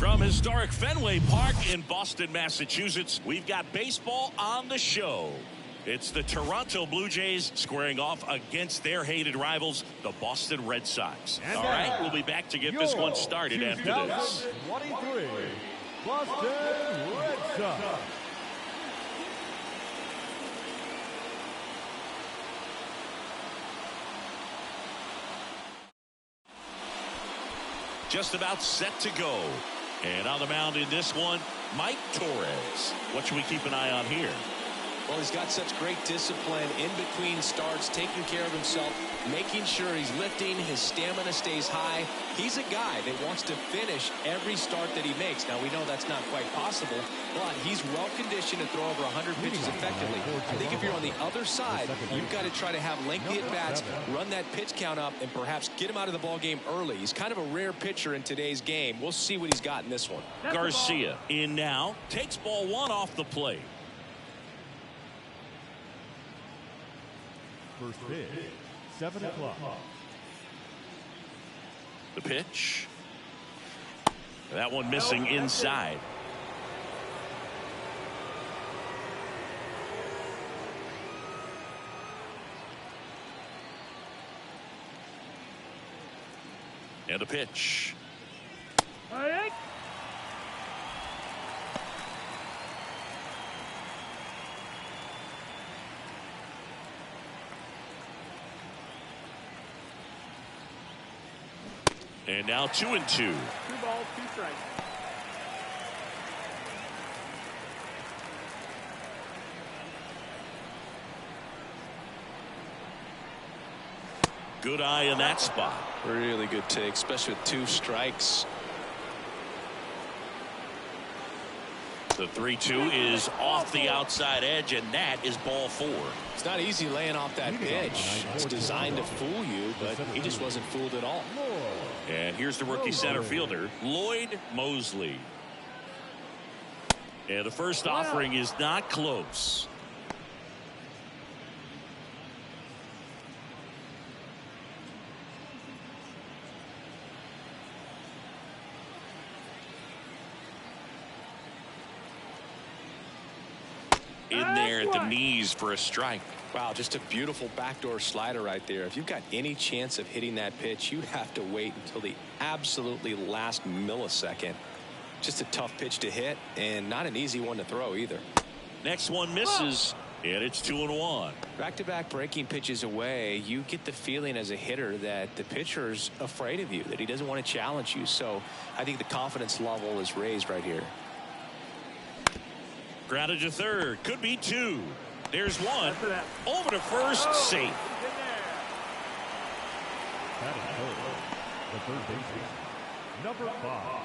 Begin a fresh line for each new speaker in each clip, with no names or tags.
From historic Fenway Park in Boston, Massachusetts, we've got baseball on the show. It's the Toronto Blue Jays squaring off against their hated rivals, the Boston Red Sox. All right, we'll be back to get this one started after this.
23 Boston Red Sox.
Just about set to go. And on the mound in this one, Mike Torres. What should we keep an eye on here?
Well, he's got such great discipline in between starts, taking care of himself, making sure he's lifting, his stamina stays high. He's a guy that wants to finish every start that he makes. Now, we know that's not quite possible, but he's well-conditioned to throw over 100 pitches effectively. I think if you're on the other side, you've got to try to have lengthy at-bats, run that pitch count up, and perhaps get him out of the ball game early. He's kind of a rare pitcher in today's game. We'll see what he's got in this one.
Garcia in now, takes ball one off the plate.
First pitch, 7 o'clock.
The pitch. That one missing inside. And a pitch. And now 2-2.
2 balls, 2 strikes.
Good eye in that spot.
Really good take, especially with 2 strikes.
The 3-2 is off the outside edge, and that is ball 4.
It's not easy laying off that pitch. It's designed to fool you, but he just wasn't fooled at all.
And here's the rookie center fielder, Lloyd Mosley. And the first offering is not close. In there at the knees for a strike.
Wow, just a beautiful backdoor slider right there. If you've got any chance of hitting that pitch, you have to wait until the absolutely last millisecond. Just a tough pitch to hit, and not an easy one to throw either.
Next one misses, and it's 2-1.
Back-to-back breaking pitches away, you get the feeling as a hitter that the pitcher's afraid of you, that he doesn't want to challenge you. So I think the confidence level is raised right here.
Grounded to third. Could be 2. There's 1. Over to first. Safe.
Batting third, the third baseman, number 5.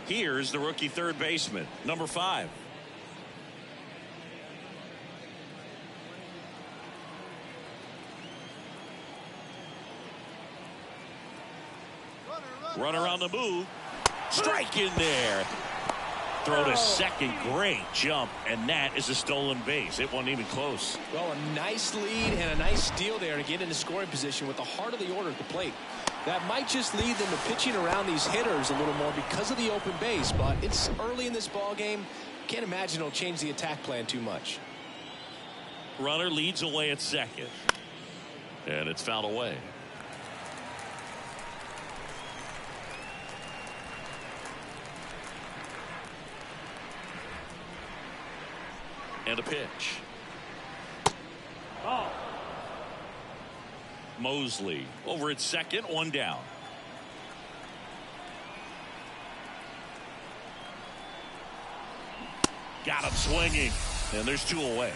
Here's the rookie third baseman, number 5. Runner on the move. Strike in there. Throw to second. Great jump, and that is a stolen base. It wasn't even close.
Well, a nice lead and a nice steal there to get into scoring position with the heart of the order at the plate. That might just lead them to pitching around these hitters a little more because of the open base, but it's early in this ball game. Can't imagine it'll change the attack plan too much.
Runner leads away at second, and it's fouled away. And a pitch.
Ball.
Mosley over at second, 1 down. Got him swinging, and there's 2 away.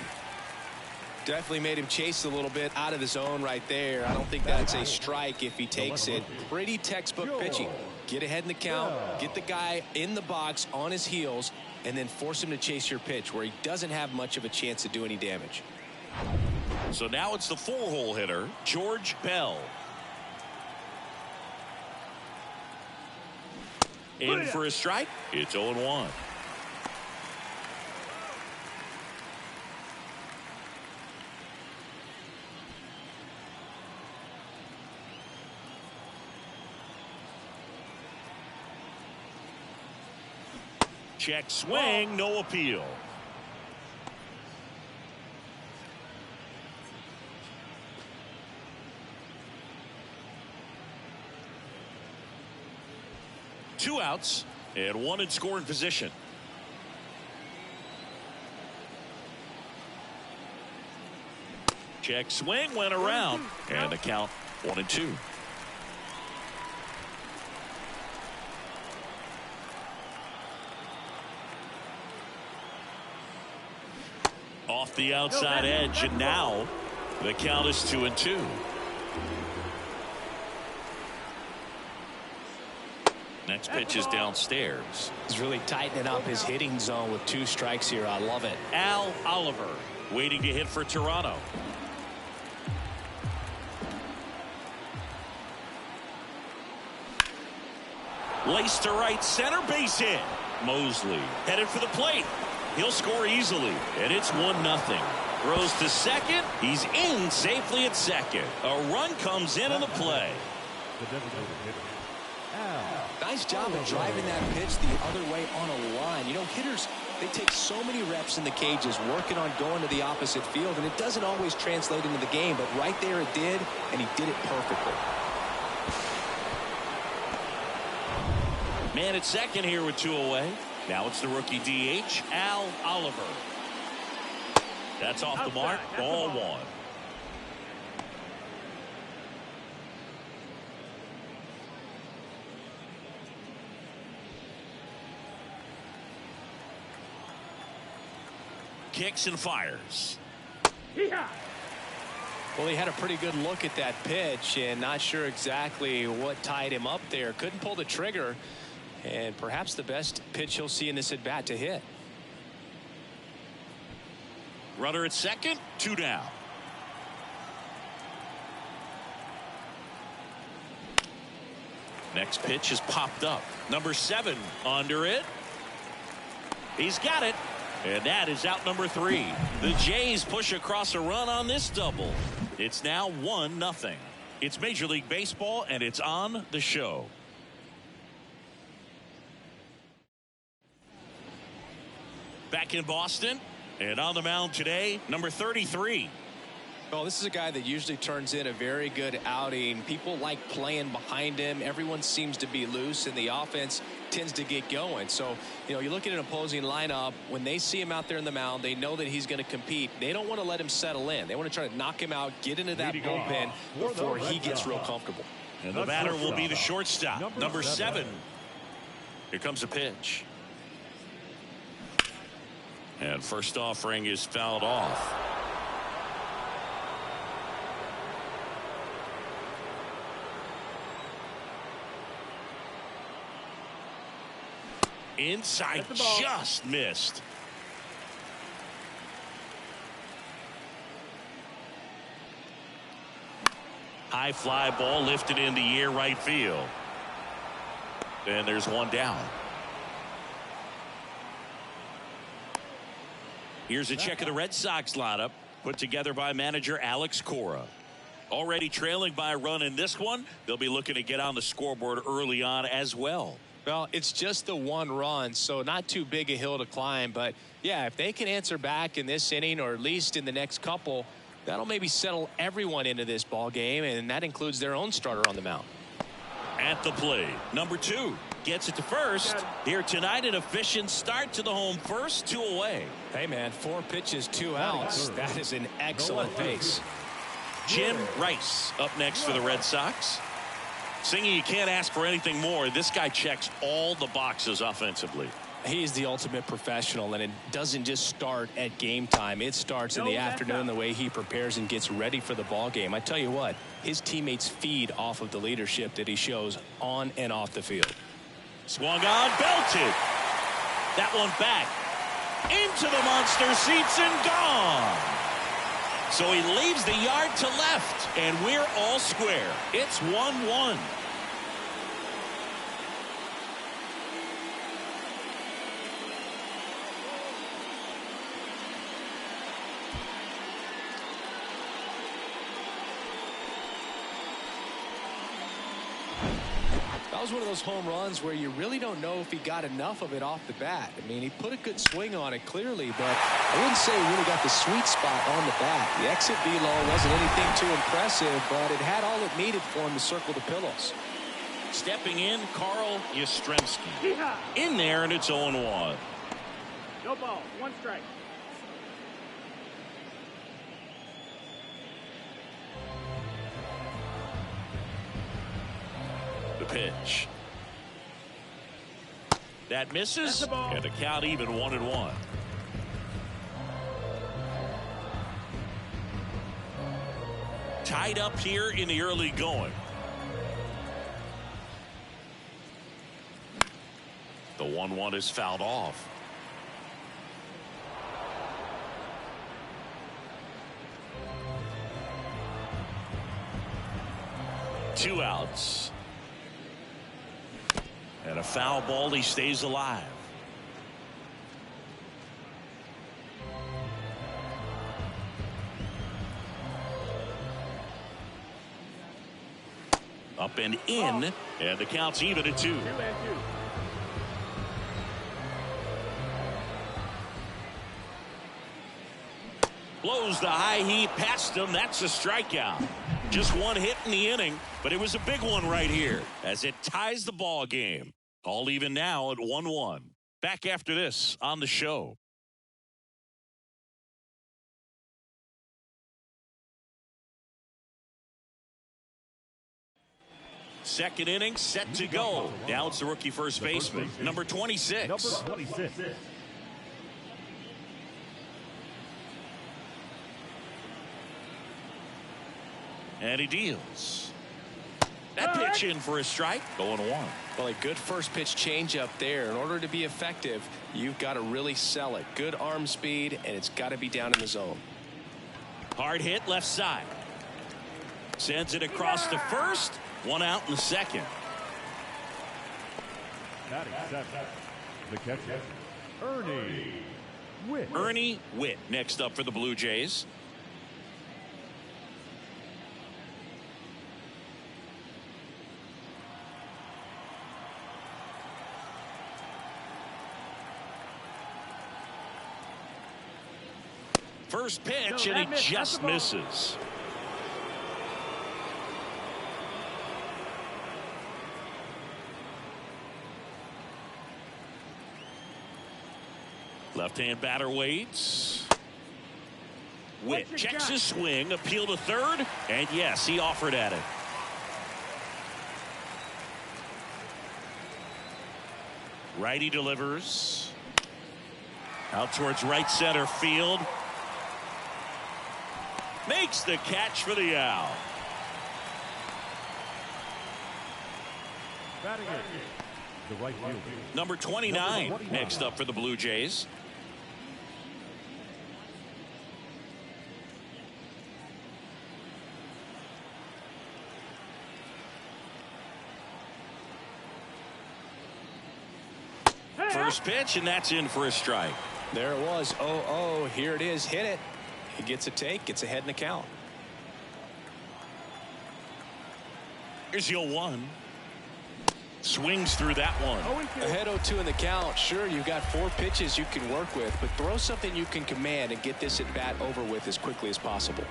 Definitely made him chase a little bit out of the zone right there. I don't think that's a strike if he takes it. Pretty textbook pitching. Get ahead in the count, get the guy in the box on his heels, and then force him to chase your pitch where he doesn't have much of a chance to do any damage.
So now it's the 4-hole hitter, George Bell. In for a strike. It's 0-1. Check swing, no appeal. Two outs and one in scoring position. Check swing, went around, and the count 1-2. Off the outside edge, and now the count is 2-2. Next pitch is downstairs.
He's really tightening up his hitting zone with 2 strikes here. I love it.
Al Oliver waiting to hit for Toronto. Laced to right center, base hit. Mosley headed for the plate. He'll score easily, and it's 1-0. Throws to second. He's in safely at second. A run comes in on the play.
The designated hitter.
Nice job of driving that pitch the other way on a line. You know, hitters, they take so many reps in the cages working on going to the opposite field, and it doesn't always translate into the game, but right there it did, and he did it perfectly.
Man at second here with 2 away. Now it's the rookie DH, Al Oliver. That's off the mark, ball 1. Kicks and fires.
Well, he had a pretty good look at that pitch and not sure exactly what tied him up there. Couldn't pull the trigger, and perhaps the best pitch he'll see in this at bat to hit.
Runner at second, 2 down. Next pitch is popped up. Number 7 under it. He's got it. And that is out number 3. The Jays push across a run on this double. It's now 1-0. It's Major League Baseball, and it's on the show. Back in Boston, and on the mound today, number 33.
Well, this is a guy that usually turns in a very good outing. People like playing behind him. Everyone seems to be loose, and the offense tends to get going. So, you know, you look at an opposing lineup, when they see him out there in the mound, they know that he's going to compete. They don't want to let him settle in. They want to try to knock him out, get into that bullpen before he gets real comfortable.
And the batter will be the shortstop, number 7. Here comes a pitch. And first offering is fouled off. Inside, just missed. High fly ball lifted in the air right field. And there's 1 down. Here's a check of the Red Sox lineup put together by manager Alex Cora. Already trailing by a run in this one. They'll be looking to get on the scoreboard early on as well.
Well, it's just the 1 run, so not too big a hill to climb. But, yeah, if they can answer back in this inning or at least in the next couple, that'll maybe settle everyone into this ball game, and that includes their own starter on the mound.
At the plate, number 2 gets it to first. Here tonight, an efficient start to the home first, 2 away.
Hey, man, 4 pitches, 2 outs. That is an excellent pace.
Jim Rice up next for the Red Sox. Singy, you can't ask for anything more. This guy checks all the boxes offensively.
He's the ultimate professional, and it doesn't just start at game time. It starts in the afternoon, the way he prepares and gets ready for the ball game. I tell you what, his teammates feed off of the leadership that he shows on and off the field.
Swung on, belted. That one back into the monster seats and gone. So he leaves the yard to left, and we're all square. It's 1-1.
That was one of those home runs where you really don't know if he got enough of it off the bat. I mean, he put a good swing on it clearly, but I wouldn't say he really got the sweet spot on the bat. The exit velo wasn't anything too impressive, but it had all it needed for him to circle the pillows.
Stepping in, Carl Yastrzemski. In there, and it's 0-1.
No ball, 1 strike.
The pitch. That misses, and the count even 1-1. Tied up here in the early going. The 1-1 is fouled off. Two outs. And a foul ball. He stays alive. Up and in, and the count's even at 2. Blows the high heat past him. That's a strikeout. Just one hit in the inning, but it was a big one right here as it ties the ball game. All even now at 1-1. Back after this on the show. Second inning set to go. Now it's the rookie first baseman, number 26.
Number 26.
And he deals. That pitch in for a strike. 0-1.
Well, a good first pitch changeup there. In order to be effective, you've got to really sell it. Good arm speed, and it's got to be down in the zone.
Hard hit left side. Sends it across to first. One out in the second.
Batting seventh. The catcher, Ernie Whitt.
Ernie Whitt next up for the Blue Jays. First pitch, and he just misses. Left-hand batter waits. Whitt checks his swing, appeal to third, and yes, he offered at it. Righty delivers. Out towards right center field. Makes the catch for the out.
Batting it, the right fielder,
Number 29 next up for the Blue Jays. First pitch, and that's in for a strike.
There it was. 0-0. Here it is. Hit it. He gets a take. Gets ahead in the count.
Here's 0-1. Swings through that one.
Ahead 0-2 in the count. Sure, you've got 4 pitches you can work with, but throw something you can command and get this at bat over with as quickly as possible.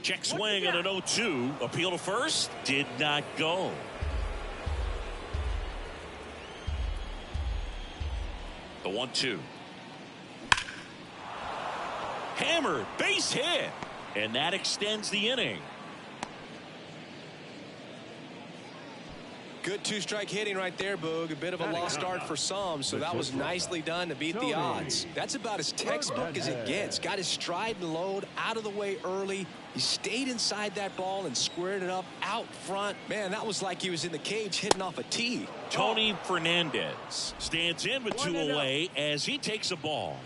Check swing at an 0-2. Appeal to first. Did not go. The 1-2. Hammered. Base hit. And that extends the inning.
Good 2-strike hitting right there, Boog. A bit of a lost start for some, so that was nicely done to beat the odds. That's about as textbook as it gets. Got his stride and load out of the way early. He stayed inside that ball and squared it up out front. Man, that was like he was in the cage hitting off a tee.
Tony Fernandez stands in with 2 away as he takes a ball.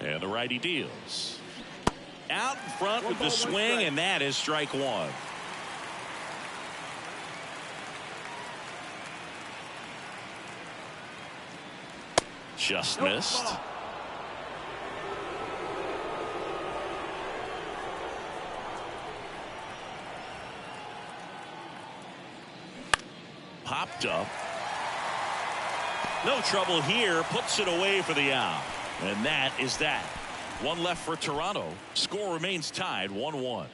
And the righty deals. Out in front with the swing, and that is strike 1. Just missed. Popped up. No trouble here. Puts it away for the out. And that is that. One left for Toronto. Score remains tied 1-1.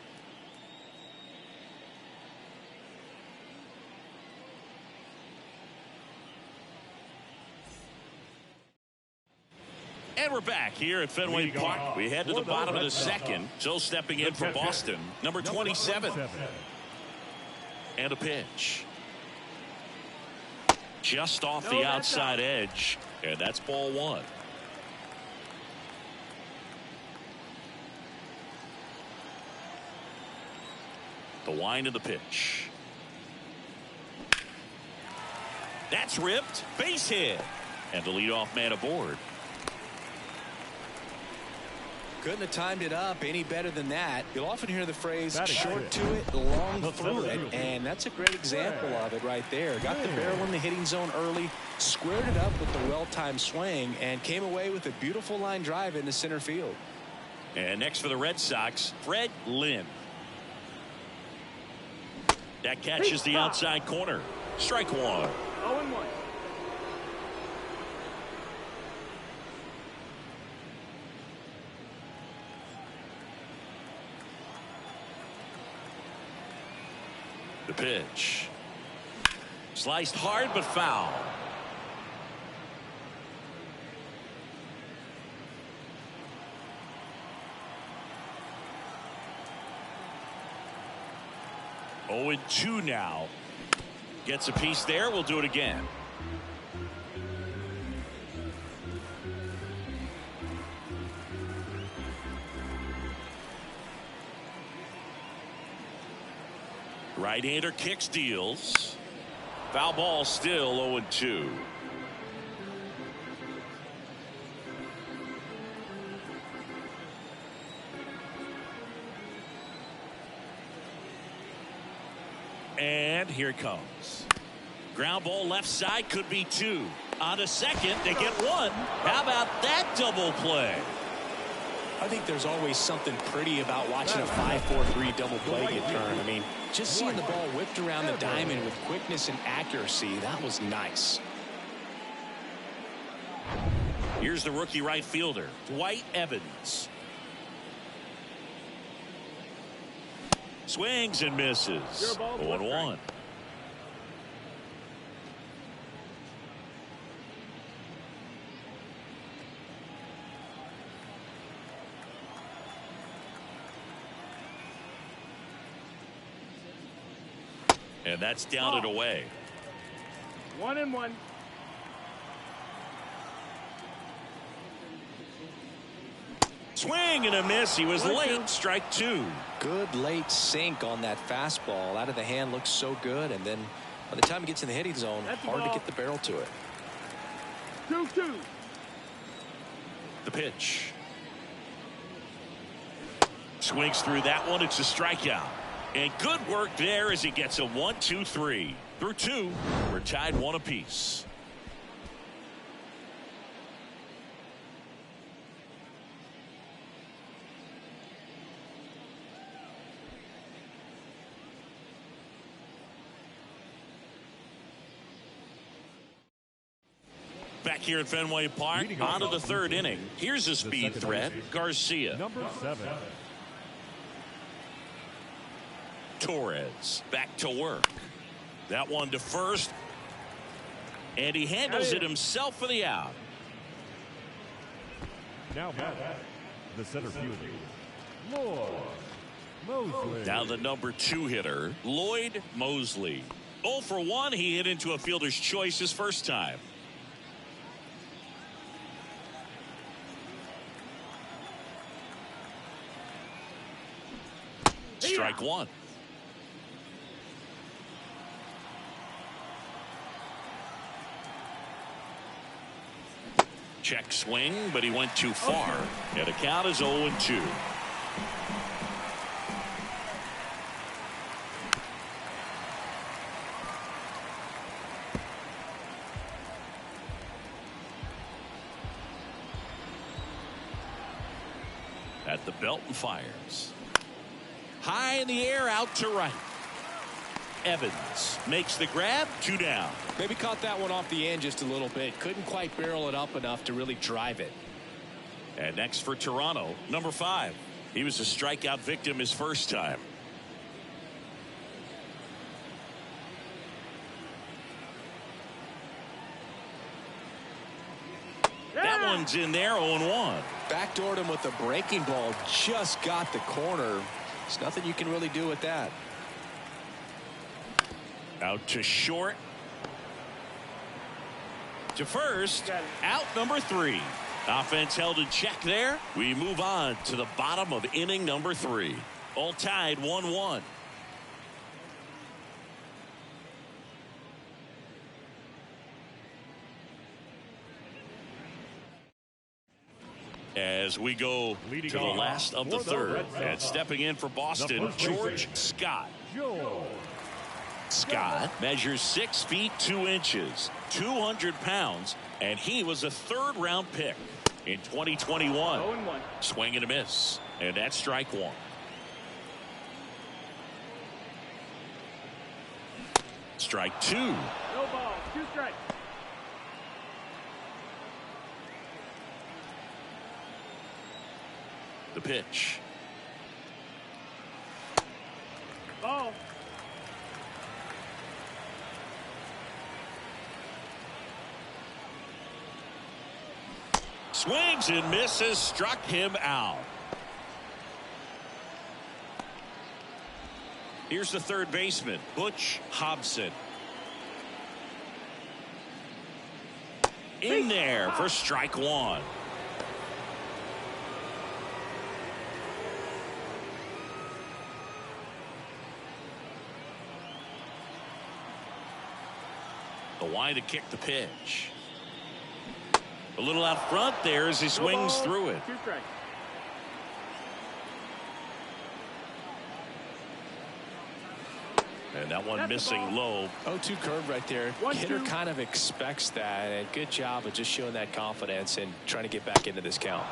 And we're back here at Fenway Park. We head to the bottom of the second. So stepping in for Boston, number 27. And a pitch. Just off the outside edge. And that's ball one. The wind of the pitch. That's ripped. Base hit. And the leadoff man aboard.
Couldn't have timed it up any better than that. You'll often hear the phrase short to it, long through it, and that's a great example of it right there. Got the barrel in the hitting zone early, squared it up with the well-timed swing, and came away with a beautiful line drive into center field.
And next for the Red Sox, Fred Lynn. That catches the outside corner. Strike one.
0-1.
The pitch. Sliced hard but foul. Oh, 0-2 now. Gets a piece there. We'll do it again. Right-hander kicks, deals. Foul ball, still 0-2. And here it comes. Ground ball left side, could be two. On to second, they get one. How about that double play?
I think there's always something pretty about watching a 5-4-3 double play get turned. I mean, just seeing the ball whipped around the diamond with quickness and accuracy, that was nice.
Here's the rookie right fielder, Dwight Evans. Swings and misses. 0-1. And that's down and away.
1-1.
Swing and a miss. He was late. Strike two.
Good late sink on that fastball. Out of the hand looks so good. And then by the time it gets in the hitting zone, hard to get the barrel to it.
2-2.
The pitch. Swings through that one. It's a strikeout. And good work there as he gets a 1-2-3. Through two, we're tied one apiece. Back here at Fenway Park, on to the third inning. Here's a speed threat, Garcia.
Number 7.
Torres back to work. That one to first. And he handles it himself for the out.
Now back, the center fielder, Lloyd Mosley.
Now the number 2 hitter, Lloyd Mosley. 0 for 1. He hit into a fielder's choice his first time. Strike one. Check swing, but he went too far. And the count is 0-2. At the belt and fires. High in the air, out to right. Evans makes the grab, 2 down.
Maybe caught that one off the end just a little bit. Couldn't quite barrel it up enough to really drive it.
And next for Toronto, number 5. He was a strikeout victim his first time. That one's in there, 0-1.
Backdoored him with a breaking ball. Just got the corner. There's nothing you can really do with that.
Out to short. To first. Out number 3. Offense held in check there. We move on to the bottom of inning number 3. All tied 1-1. As we go to the last of the third, and stepping in for Boston, George Scott. Scott measures 6 feet 2 inches, 200 pounds, and he was a 3rd-round pick in 2021.
0-1.
Swing and a miss, and that's strike 1. Strike 2.
No ball. 2 strikes.
The pitch.
Ball.
Swings and misses, struck him out. Here's the third baseman, Butch Hobson. In there for strike 1. The line to kick the pitch. A little out front there as he swings through it.
2 strikes.
And that one missing low.
0-2 curve right there.
1-2.
Hitter kind of expects that, and good job of just showing that confidence and trying to get back into this count.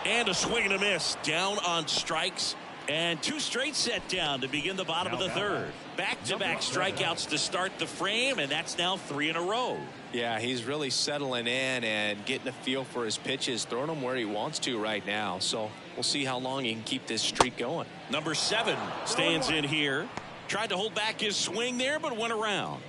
And a swing and a miss. Down on strikes. And 2 straight set down to begin the bottom of the third. Back-to-back strikeouts to start the frame, and that's now 3 in a row.
Yeah, he's really settling in and getting a feel for his pitches, throwing them where he wants to right now. So we'll see how long he can keep this streak going.
Number 7 stands in here. Tried to hold back his swing there, but went around.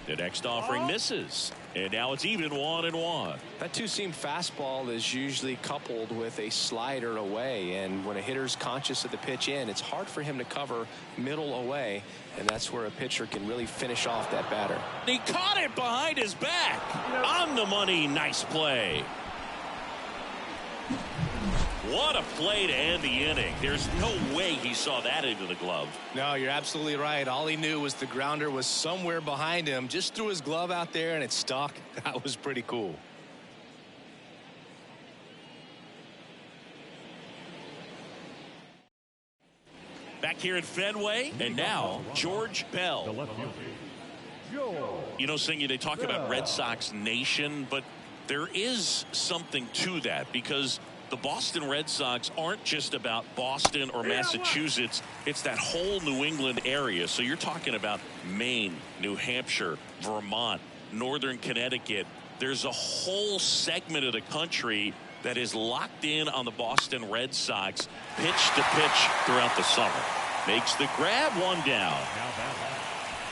The next offering misses. And now it's even 1-1.
That 2-seam fastball is usually coupled with a slider away, and when a hitter's conscious of the pitch in, it's hard for him to cover middle away, and that's where a pitcher can really finish off that batter.
He caught it behind his back. On the money. Nice play. What a play to end the inning. There's no way he saw that into the glove.
No, you're absolutely right. All he knew was the grounder was somewhere behind him. Just threw his glove out there and it stuck. That was pretty cool.
Back here at Fenway, and now George
The
Bell.
left fielder, George.
You know, Singy, they talk about Red Sox Nation, but there is something to that because the Boston Red Sox aren't just about Boston or Massachusetts. It's that whole New England area. So you're talking about Maine, New Hampshire, Vermont, Northern Connecticut. There's a whole segment of the country that is locked in on the Boston Red Sox pitch to pitch throughout the summer. Makes the grab, 1 down.
Now batting,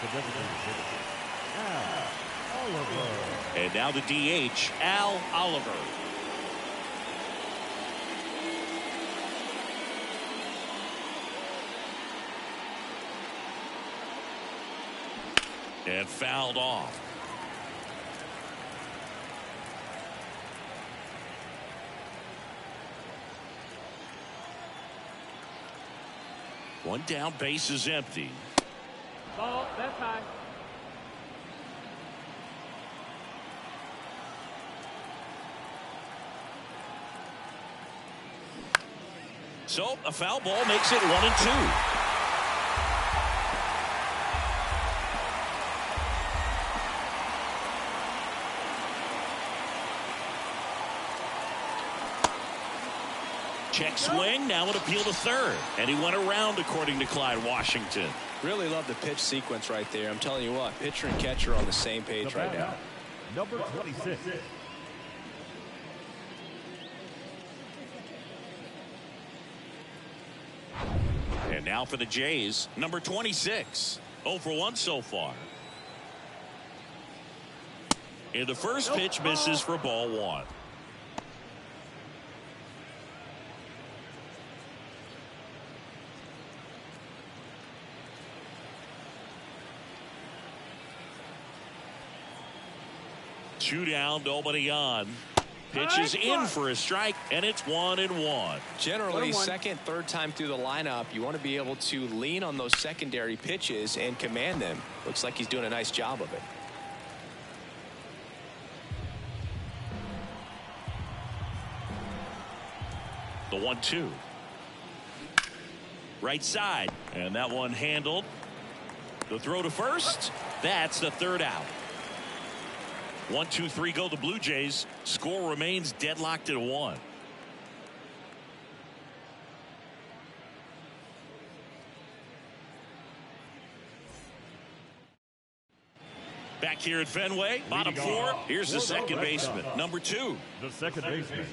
the designated hitter, Al Oliver.
And now the DH, Al Oliver. And fouled off. One down, base is empty.
Ball. That's high.
So a foul ball makes it 1-2. Check swing, now an appeal to third. And he went around, according to Clyde Washington.
Really love the pitch sequence right there. I'm telling you what, pitcher and catcher are on the same page right now.
Number 26.
And now for the Jays, number 26. 0 for 1 so far. And the first pitch misses for ball 1. Two down, nobody on. Pitch is in for a strike, and it's 1-1.
Generally, second, third time through the lineup, you want to be able to lean on those secondary pitches and command them. Looks like he's doing a nice job of it.
The 1-2. Right side, and that one handled. The throw to first. That's the third out. 1, 2, 3 go the Blue Jays. Score remains deadlocked at 1. Back here at Fenway, bottom 4. Here's the second baseman, number 2.
The second baseman,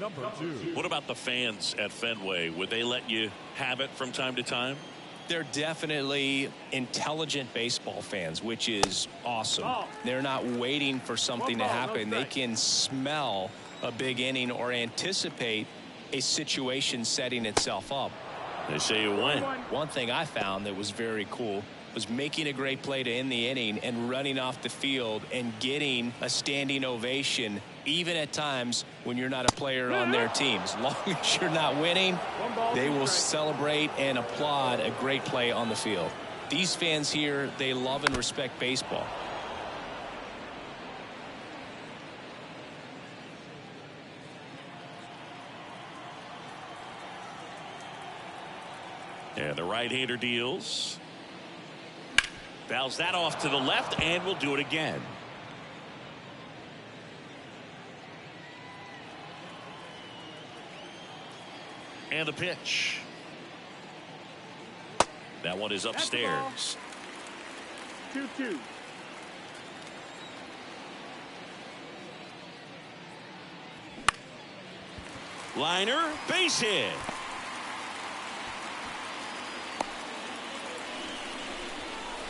number 2.
What about the fans at Fenway? Would they let you have it from time to time?
They're definitely intelligent baseball fans, which is awesome. They're not waiting for something to happen. They can smell a big inning or anticipate a situation setting itself up.
They say you win.
One thing I found that was very cool was making a great play to end the inning and running off the field and getting a standing ovation, even at times when you're not a player on their team. As long as you're not winning, they will celebrate and applaud a great play on the field. These fans here, they love and respect baseball.
And the right-hander deals. Fouls that off to the left, and will do it again. And the pitch. That one is upstairs.
2-2.
Liner, base hit.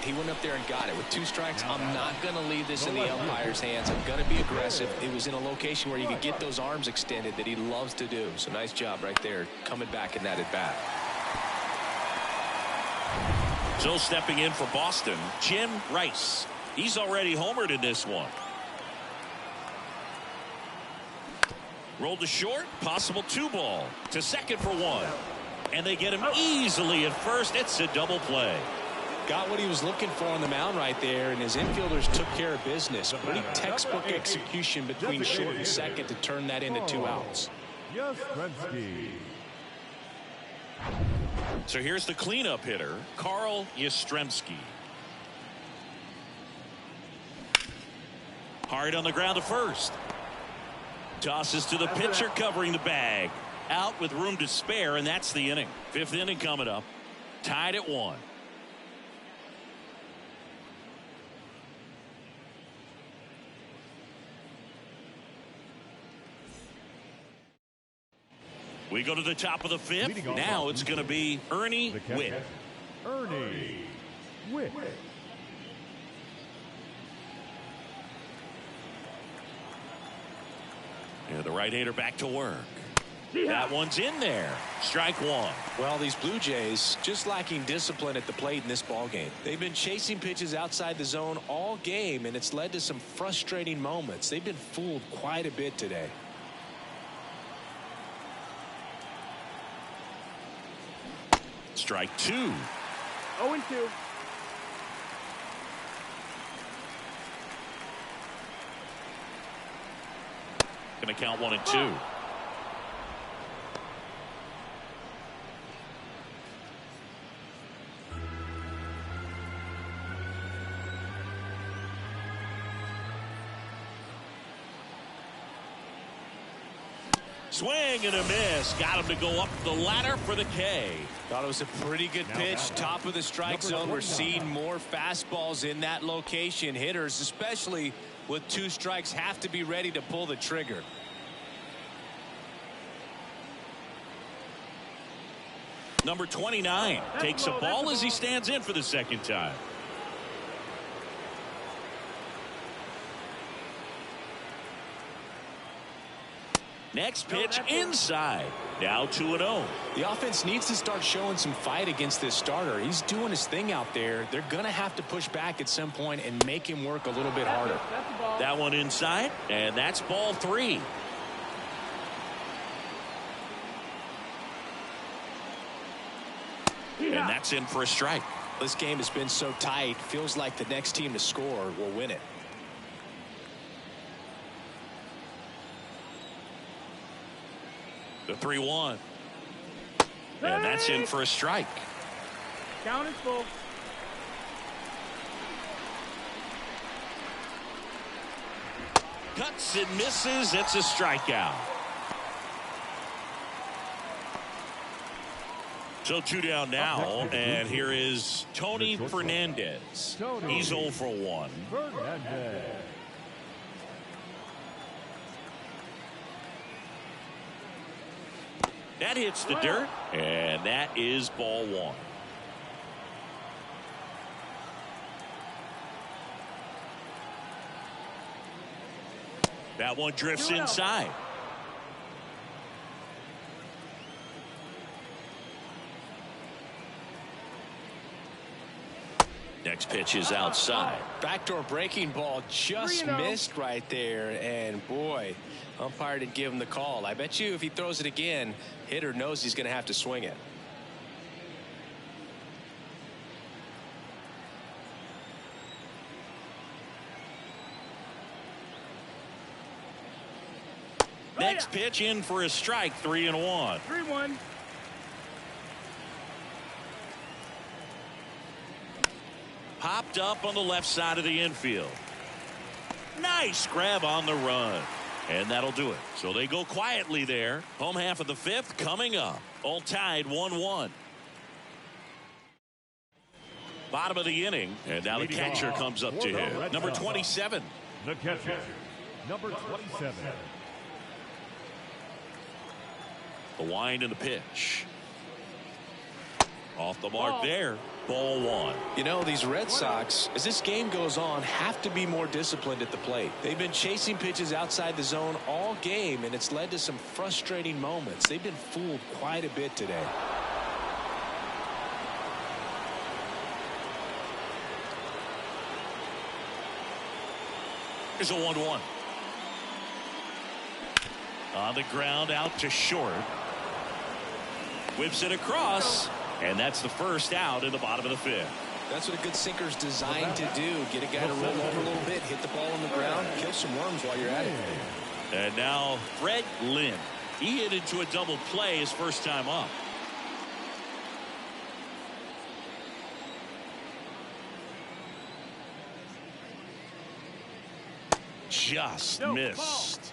He went up there and got it with 2 strikes. I'm not going to leave this in the umpire's hands. I'm going to be aggressive. It was in a location where you could get those arms extended that he loves to do. So nice job right there coming back in that at bat.
So stepping in for Boston, Jim Rice. He's already homered in this one. Rolled to short, possible 2-ball to second for 1. And they get him easily at first. It's a double play.
Got what he was looking for on the mound right there, and his infielders took care of business. Pretty textbook execution between short and second to turn that into 2 outs.
Yastrzemski.
So here's the cleanup hitter, Carl Yastrzemski. Hard on the ground to first. Tosses to the pitcher covering the bag. Out with room to spare, and that's the inning. 5th inning coming up. Tied at 1. We go to the top of the 5th. Now it's going to be Ernie Whitt.
Ernie Whitt.
And the right-hander back to work. That one's in there. Strike 1.
Well, these Blue Jays just lacking discipline at the plate in this ball game. They've been chasing pitches outside the zone all game, and it's led to some frustrating moments. They've been fooled quite a bit today.
Strike 2.
0-2.
Going to count 1 and 2. Swing and a miss. Got him to go up the ladder for the K.
Thought it was a pretty good pitch. Top of the strike zone. We're seeing more fastballs in that location. Hitters, especially with 2 strikes, have to be ready to pull the trigger.
Number 29 takes a ball as he stands in for the second time. Next pitch inside. Now 2-0.
The offense needs to start showing some fight against this starter. He's doing his thing out there. They're going to have to push back at some point and make him work a little bit harder.
That one inside, and that's ball 3. And that's in for a strike.
This game has been so tight. Feels like the next team to score will win it.
The 3-1. And that's in for a strike.
Count is full.
Cuts and misses. It's a strikeout. So 2 down now, and here is Tony Fernandez. He's 0 for 1.
Fernandez.
That hits the dirt, and that is ball 1. That one drifts inside. Next pitch is outside.
Backdoor breaking ball just missed right there. And boy, umpire didn't give him the call. I bet you if he throws it again, hitter knows he's going to have to swing it.
Next pitch in for a strike. 3-1.
3-1.
Popped up on the left side of the infield. Nice grab on the run. And that'll do it. So they go quietly there. Home half of the 5th coming up. All tied 1-1. Bottom of the inning. And now the catcher comes up to hit. Number 27.
The catcher, number 27.
The wind and the pitch. Off the mark there. Ball 1.
You know, these Red Sox, as this game goes on, have to be more disciplined at the plate. They've been chasing pitches outside the zone all game, and it's led to some frustrating moments. They've been fooled quite a bit today.
Here's a 1-1. On the ground out to short. Whips it across. And that's the first out in the bottom of the 5th.
That's what a good sinker's designed to do. Get a guy to roll over a little bit, hit the ball on the ground, kill some worms while you're at it.
And now Fred Lynn. He hit into a double play his first time up. Just missed.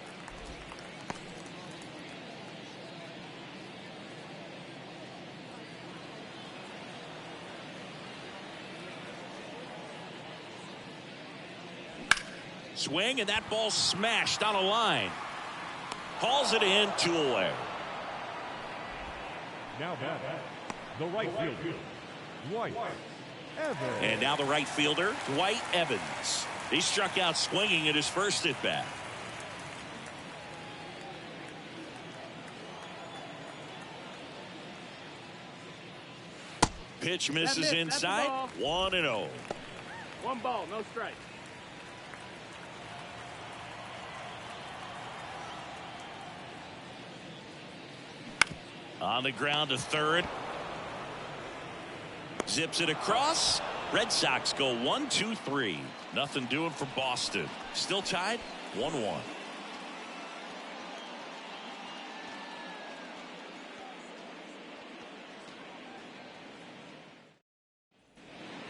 Swing, and that ball smashed on a line. Hauls it in, 2 away.
Now back, the right fielder, Dwight Evans.
And now the right fielder, Dwight Evans. He struck out swinging at his first at bat. Pitch misses inside. 1-0.
1 ball, no strike.
On the ground to third. Zips it across. Red Sox go 1-2-3. Nothing doing for Boston. Still tied 1-1.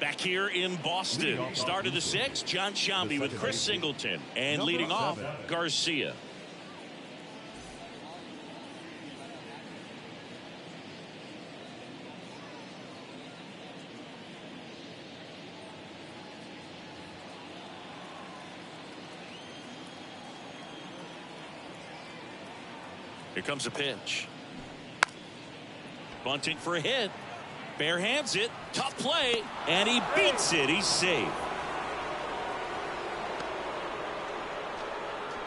Back here in Boston. Start of the 6th. John Sciambi with Chris Singleton. And leading off, Garcia. Here comes a pitch. Bunting for a hit. Bare hands it. Tough play. And he beats it. He's safe.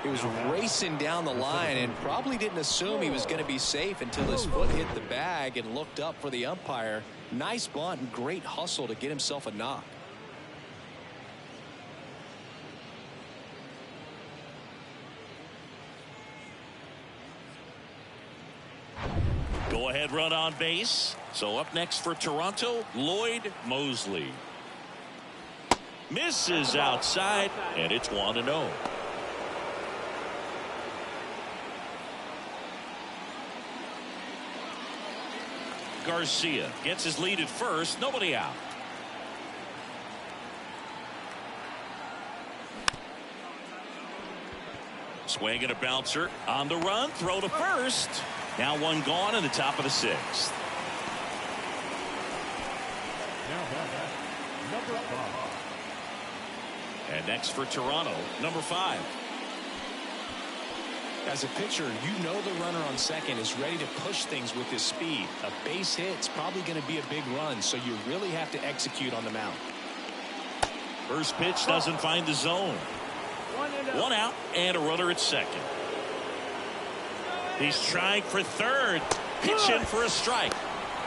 He was racing down the line and probably didn't assume he was going to be safe until his foot hit the bag and looked up for the umpire. Nice bunt and great hustle to get himself a knock.
Go ahead run on base. So up next for Toronto, Lloyd Mosley. Misses outside, and it's 1-0. Garcia gets his lead at first. Nobody out. Swing and a bouncer on the run. Throw to first. Now one gone in the top of the 6th.
Number 5.
And next for Toronto, number 5.
As a pitcher, you know the runner on second is ready to push things with his speed. A base hit's probably going to be a big run, so you really have to execute on the mound.
First pitch doesn't find the zone. One out and a runner at second. He's trying for third. Pitching for a strike.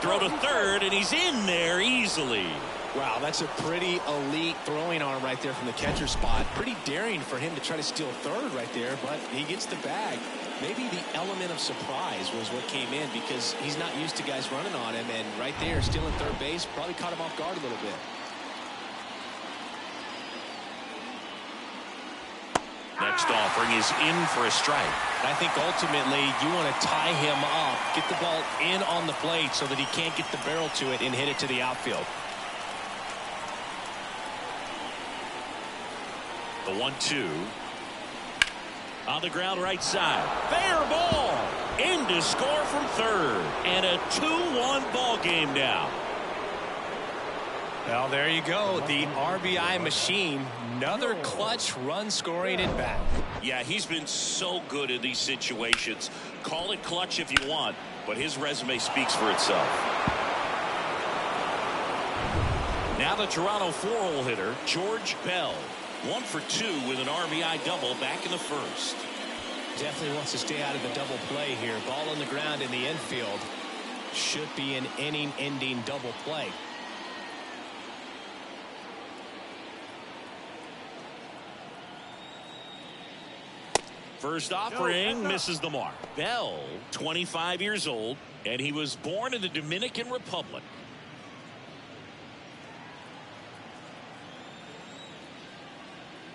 Throw to third, and he's in there easily.
Wow, that's a pretty elite throwing arm right there from the catcher spot. Pretty daring for him to try to steal third right there, but he gets the bag. Maybe the element of surprise was what came in because he's not used to guys running on him, and right there, stealing third base probably caught him off guard a little bit.
Next offering is in for a strike.
I think ultimately you want to tie him up, get the ball in on the plate so that he can't get the barrel to it and hit it to the outfield.
The 1-2 on the ground right side. Fair ball in to score from third, and a 2-1 ball game now.
Well, there you go, the RBI machine. Another clutch run scoring at bat.
Yeah, he's been so good in these situations. Call it clutch if you want, but his resume speaks for itself. Now the Toronto 4-hole hitter, George Bell. 1 for 2 with an RBI double back in the first.
Definitely wants to stay out of the double play here. Ball on the ground in the infield. Should be an inning-ending double play.
First offering misses the mark. Bell, 25 years old, and he was born in the Dominican Republic.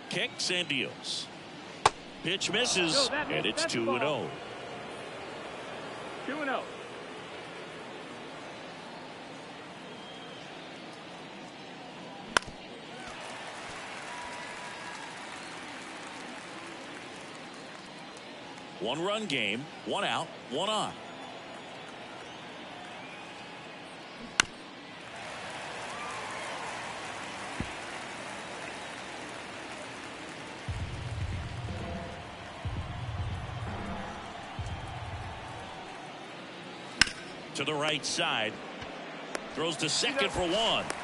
Kicks and deals. Pitch misses, and it's 2-0.
2-0.
One-run game, 1 out, 1 on. To the right side. Throws to second for 1.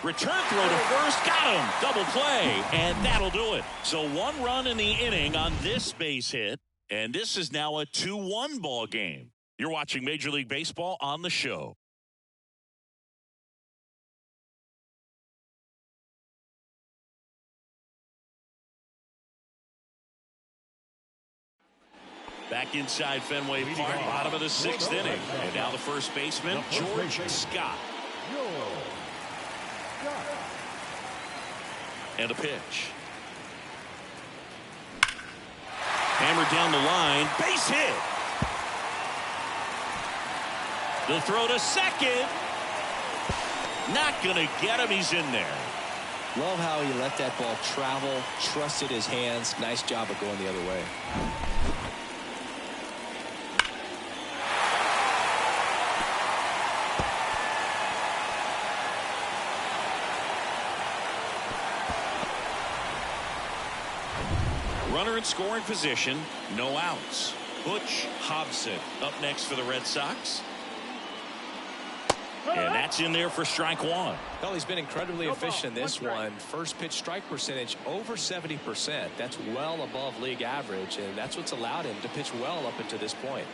Return throw to first. Got him. Double play. And that'll do it. So 1 run in the inning on this base hit. And this is now a 2-1 ball game. You're watching Major League Baseball on the show. Back inside Fenway Park, bottom of the 6th inning. And now the first baseman, George Scott. And a pitch. Hammered down the line, base hit. The throw to second. Not going to get him, he's in there.
Love how he let that ball travel, trusted his hands. Nice job of going the other way.
Runner in scoring position, no outs. Butch Hobson up next for the Red Sox. And that's in there for strike one.
Well, he's been incredibly efficient in this one. First pitch strike percentage over 70%. That's well above league average, and that's what's allowed him to pitch well up until this point.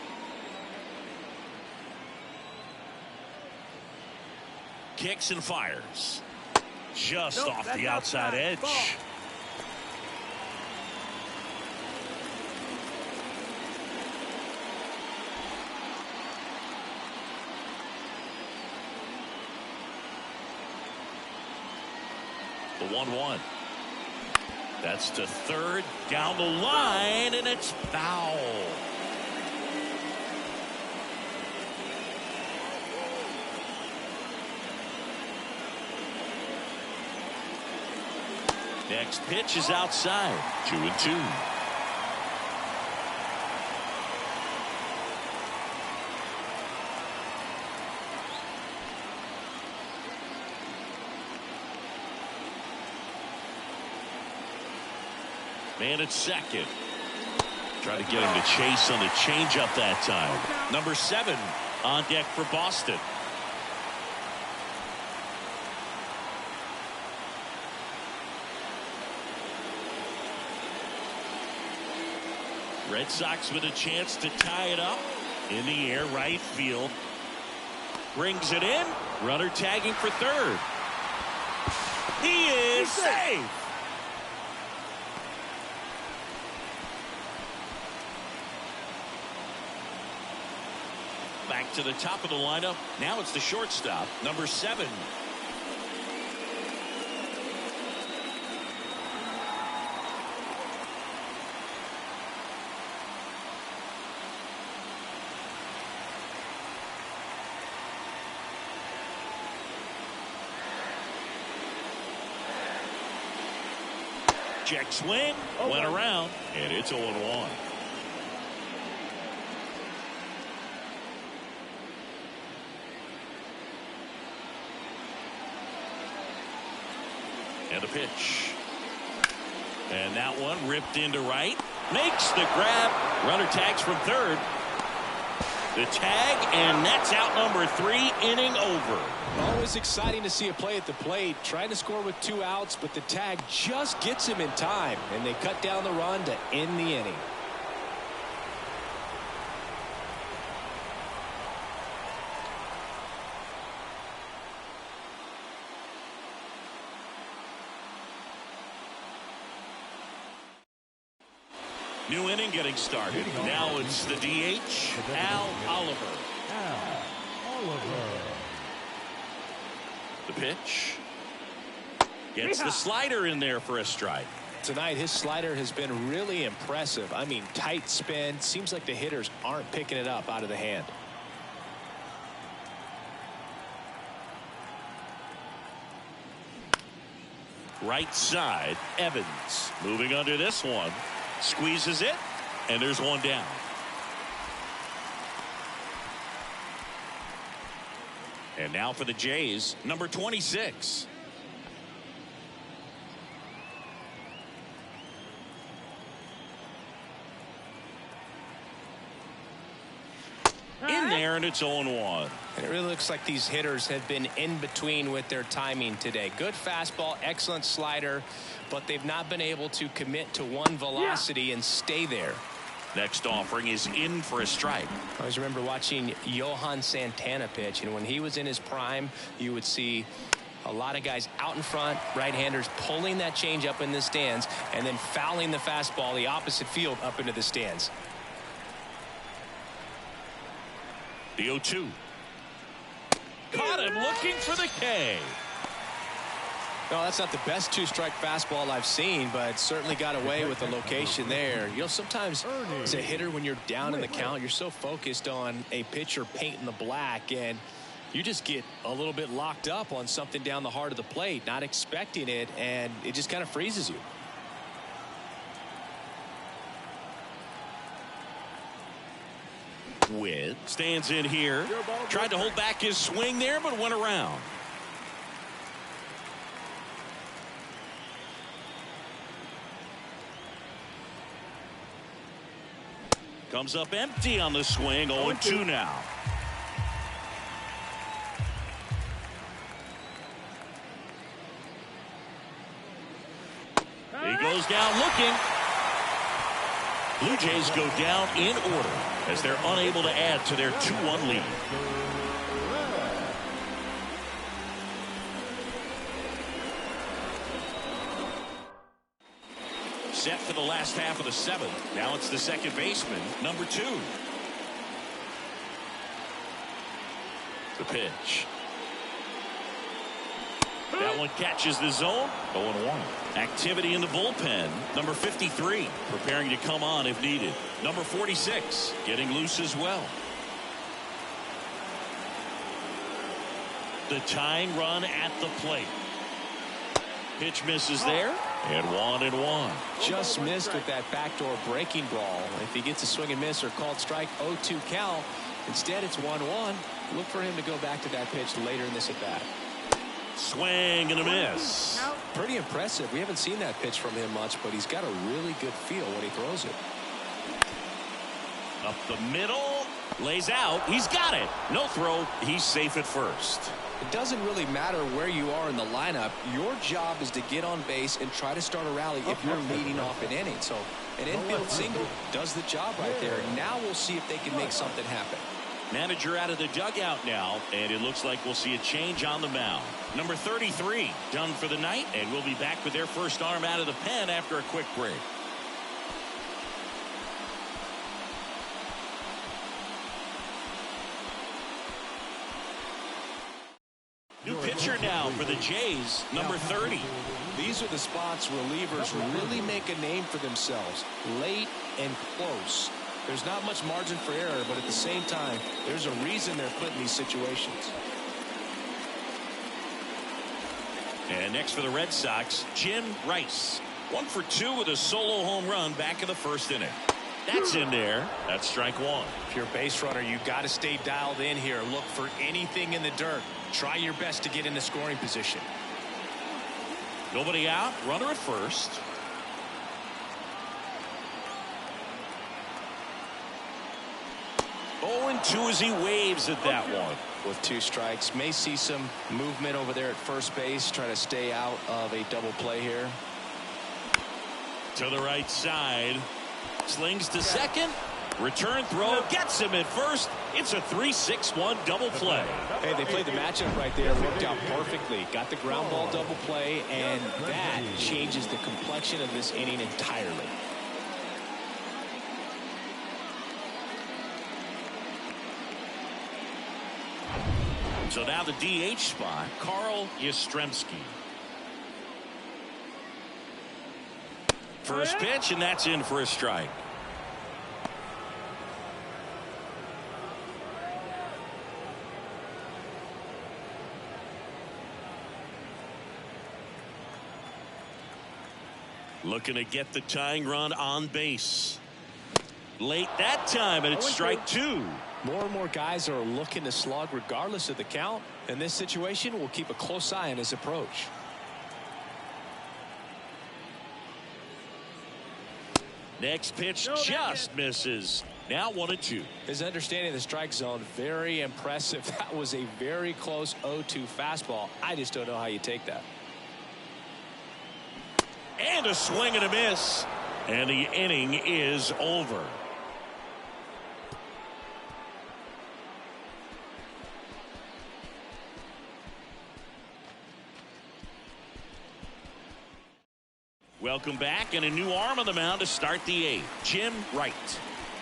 Kicks and fires. Just off the outside edge.
Ball.
The 1-1. That's to third, down the line, and it's foul. Next pitch is outside. 2-2. Man at second. Try to get him to chase on the changeup that time. Number 7 on deck for Boston. Red Sox with a chance to tie it up. In the air, right field. Brings it in. Runner tagging for third. He is safe. Back to the top of the lineup. Now it's the shortstop, number 7. Check swing, went around, and it's 0-1. And a pitch. And that one ripped into right. Makes the grab. Runner tags from third. The tag, and that's out number 3, inning over.
Always exciting to see a play at the plate. Trying to score with 2 outs, but the tag just gets him in time, and they cut down the run to end the inning.
New inning getting started. Now it's the DH, Al Oliver.
Al Oliver.
The pitch. Gets the slider in there for a strike.
Tonight, his slider has been really impressive. I mean, tight spin. Seems like the hitters aren't picking it up out of the hand.
Right side, Evans. Moving under this one. Squeezes it, and there's one down. And now for the Jays, number 26. In there, and it's 0-1.
And it really looks like these hitters have been in between with their timing today. Good fastball, excellent slider, but they've not been able to commit to one velocity and stay there.
Next offering is in for a strike.
I always remember watching Johan Santana pitch, and when he was in his prime, you would see a lot of guys out in front, right-handers pulling that change up in the stands and then fouling the fastball the opposite field up into the stands.
The 0-2. Caught him looking for the K.
No, that's not the best 2-strike fastball I've seen, but certainly got away with the location there. You know, sometimes as a hitter, when you're down in the count, you're so focused on a pitcher painting the black, and you just get a little bit locked up on something down the heart of the plate, not expecting it, and it just kind of freezes you.
Witt stands in here. Tried to hold back his swing there, but went around. Comes up empty on the swing. 0-2 now. He goes down looking. Blue Jays go down in order as they're unable to add to their 2-1 lead. Set for the last half of the seventh. Now it's the second baseman, number 2. The pitch. That one catches the zone. 0-1. Activity in the bullpen. Number 53 preparing to come on if needed. Number 46 getting loose as well. The tying run at the plate. Pitch misses there. And 1-1.
Just missed with that backdoor breaking ball. If he gets a swing and miss or called strike, 0-2 count. Instead, it's 1-1. Look for him to go back to that pitch later in this at bat.
Swing and a miss.
Pretty impressive. We haven't seen that pitch from him much, but he's got a really good feel when he throws it.
Up the middle. Lays out. He's got it. No throw. He's safe at first.
It doesn't really matter where you are in the lineup. Your job is to get on base and try to start a rally if you're leading off an inning. So an infield single does the job right there. Now we'll see if they can make something happen.
Manager out of the dugout now, and it looks like we'll see a change on the mound. Number 33 done for the night, and we'll be back with their first arm out of the pen after a quick break. New pitcher now for the Jays, number 30.
These are the spots relievers really make a name for themselves. Late and close. There's not much margin for error, but at the same time, there's a reason they're put in these situations.
And next for the Red Sox, Jim Rice. 1 for 2 with a solo home run back in the first inning. That's in there. That's strike 1.
If you're a base runner, you've got to stay dialed in here. Look for anything in the dirt. Try your best to get in the scoring position.
Nobody out. Runner at first. And 2 as he waves at that one.
With 2 strikes, may see some movement over there at first base. Try to stay out of a double play here.
To the right side. Slings to second. Return throw. Gets him at first. It's a 3-6-1 double play.
Hey, they played the matchup right there. Worked out perfectly. Got the ground ball double play, and that changes the complexion of this inning entirely.
So now the DH spot, Carl Yastrzemski. First pitch, and that's in for a strike. Looking to get the tying run on base. Late that time, and it's strike 2.
More and more guys are looking to slug regardless of the count. In this situation, we'll keep a close eye on his approach.
Next pitch just misses. Now 1-2.
His understanding of the strike zone, very impressive. That was a very close 0-2 fastball. I just don't know how you take that.
And a swing and a miss. And the inning is over. Welcome back, and a new arm on the mound to start the 8th. Jim Wright.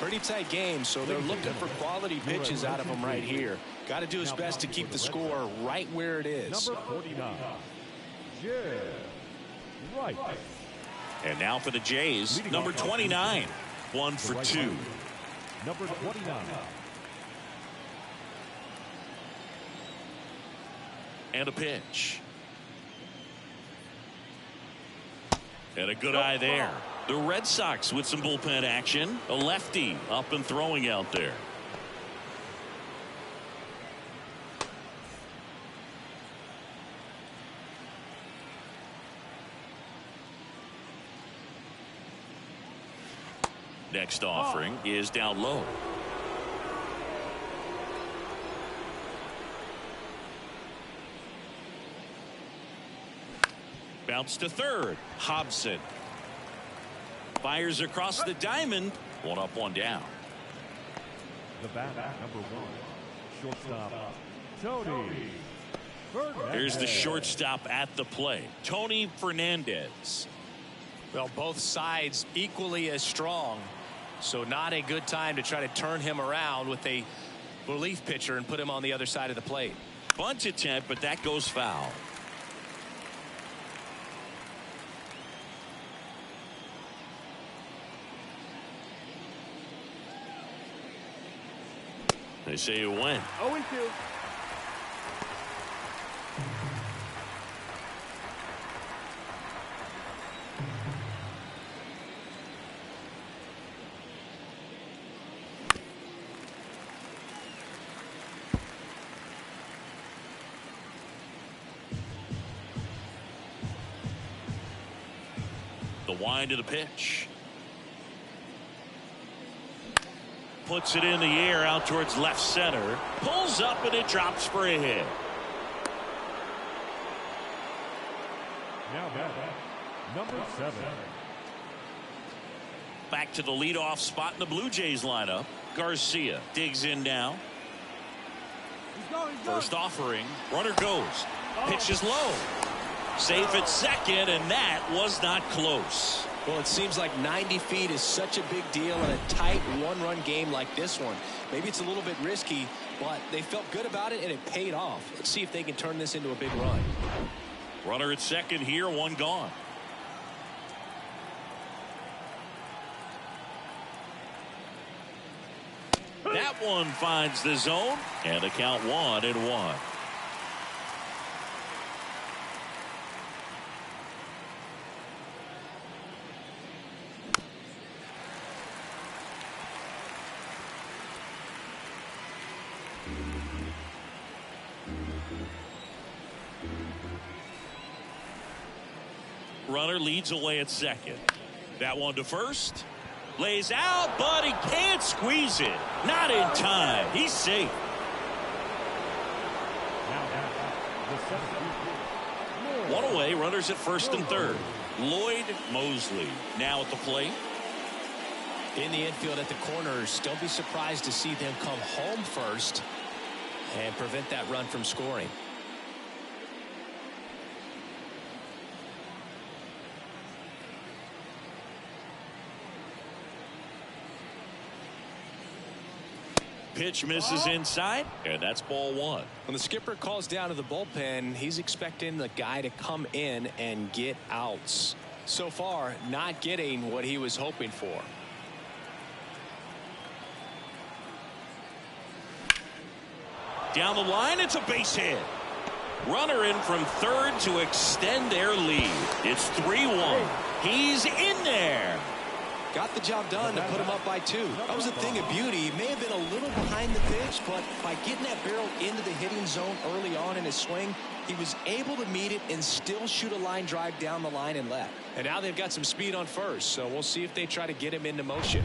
Pretty tight game, so they're looking for quality pitches out of him right here. Got to do his best to keep the score right where it is.
Number 49, Jim Wright.
And now for the Jays, number 29. 1 for 2.
Number 29.
And a pitch. And a good eye there. The Red Sox with some bullpen action. A lefty up and throwing out there. Next offering is down low. Bounce to third. Hobson fires across the diamond. One up, one down.
The batter, number 1, shortstop, Tony Fernandez.
Here's the shortstop at the plate, Tony Fernandez.
Well, both sides equally as strong, so not a good time to try to turn him around with a relief pitcher and put him on the other side of the plate.
Bunt attempt, but that goes foul. They say it went.
0-2.
The wind of the pitch. Puts it in the air out towards left center. Pulls up and it drops for a hit.
Now batter, number 7.
Back to the leadoff spot in the Blue Jays lineup. Garcia digs in now. First offering. Runner goes. Pitch is low. Safe at second, and that was not close.
Well, it seems like 90 feet is such a big deal in a tight one-run game like this one. Maybe it's a little bit risky, but they felt good about it, and it paid off. Let's see if they can turn this into a big run.
Runner at second here, one gone. That one finds the zone, and the count 1-1. Runner leads away at second. That one to first. Lays out, but he can't squeeze it. Not in time. He's safe. One away. Runners at first and third. Lloyd Mosley now at the plate.
In the infield at the corners, don't be surprised to see them come home first and prevent that run from scoring. When the skipper calls down to the bullpen, he's expecting the guy to come in and get outs. So far, not getting what he was hoping for.
Down the line, it's a base hit. Runner in from third to extend their lead. It's 3-1. He's in there.
Got the job done to put him up by 2. That was a thing of beauty. He may have been a little behind the pitch, but by getting that barrel into the hitting zone early on in his swing, he was able to meet it and still shoot a line drive down the line and left. And now they've got some speed on first, so we'll see if they try to get him into motion.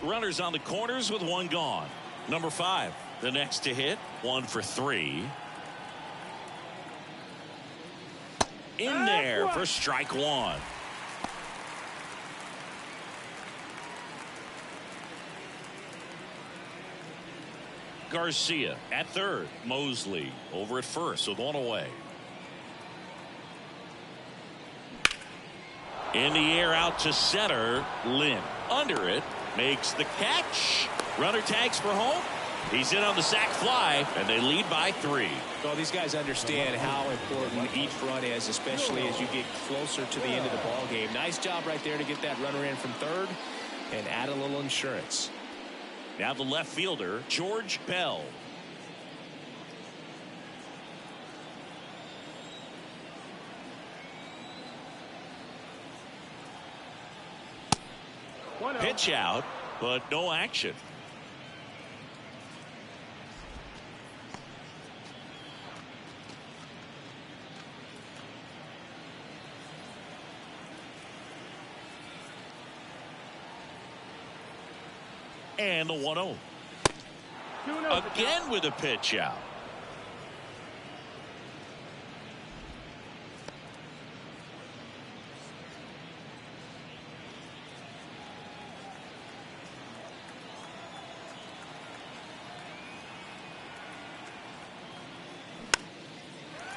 Runners on the corners with one gone. Number 5, the next to hit, 1 for 3. In there for strike 1. Garcia at third. Mosley over at first with one away. In the air out to center. Lynn under it. Makes the catch. Runner tags for home. He's in on the sac fly, and they lead by 3.
Well, these guys understand how important each run is, especially as you get closer to the end of the ball game. Nice job right there to get that runner in from third and add a little insurance.
Now the left fielder, George Bell. Pitch out, but no action. And the 1-0.
2-0.
Again with a pitch out.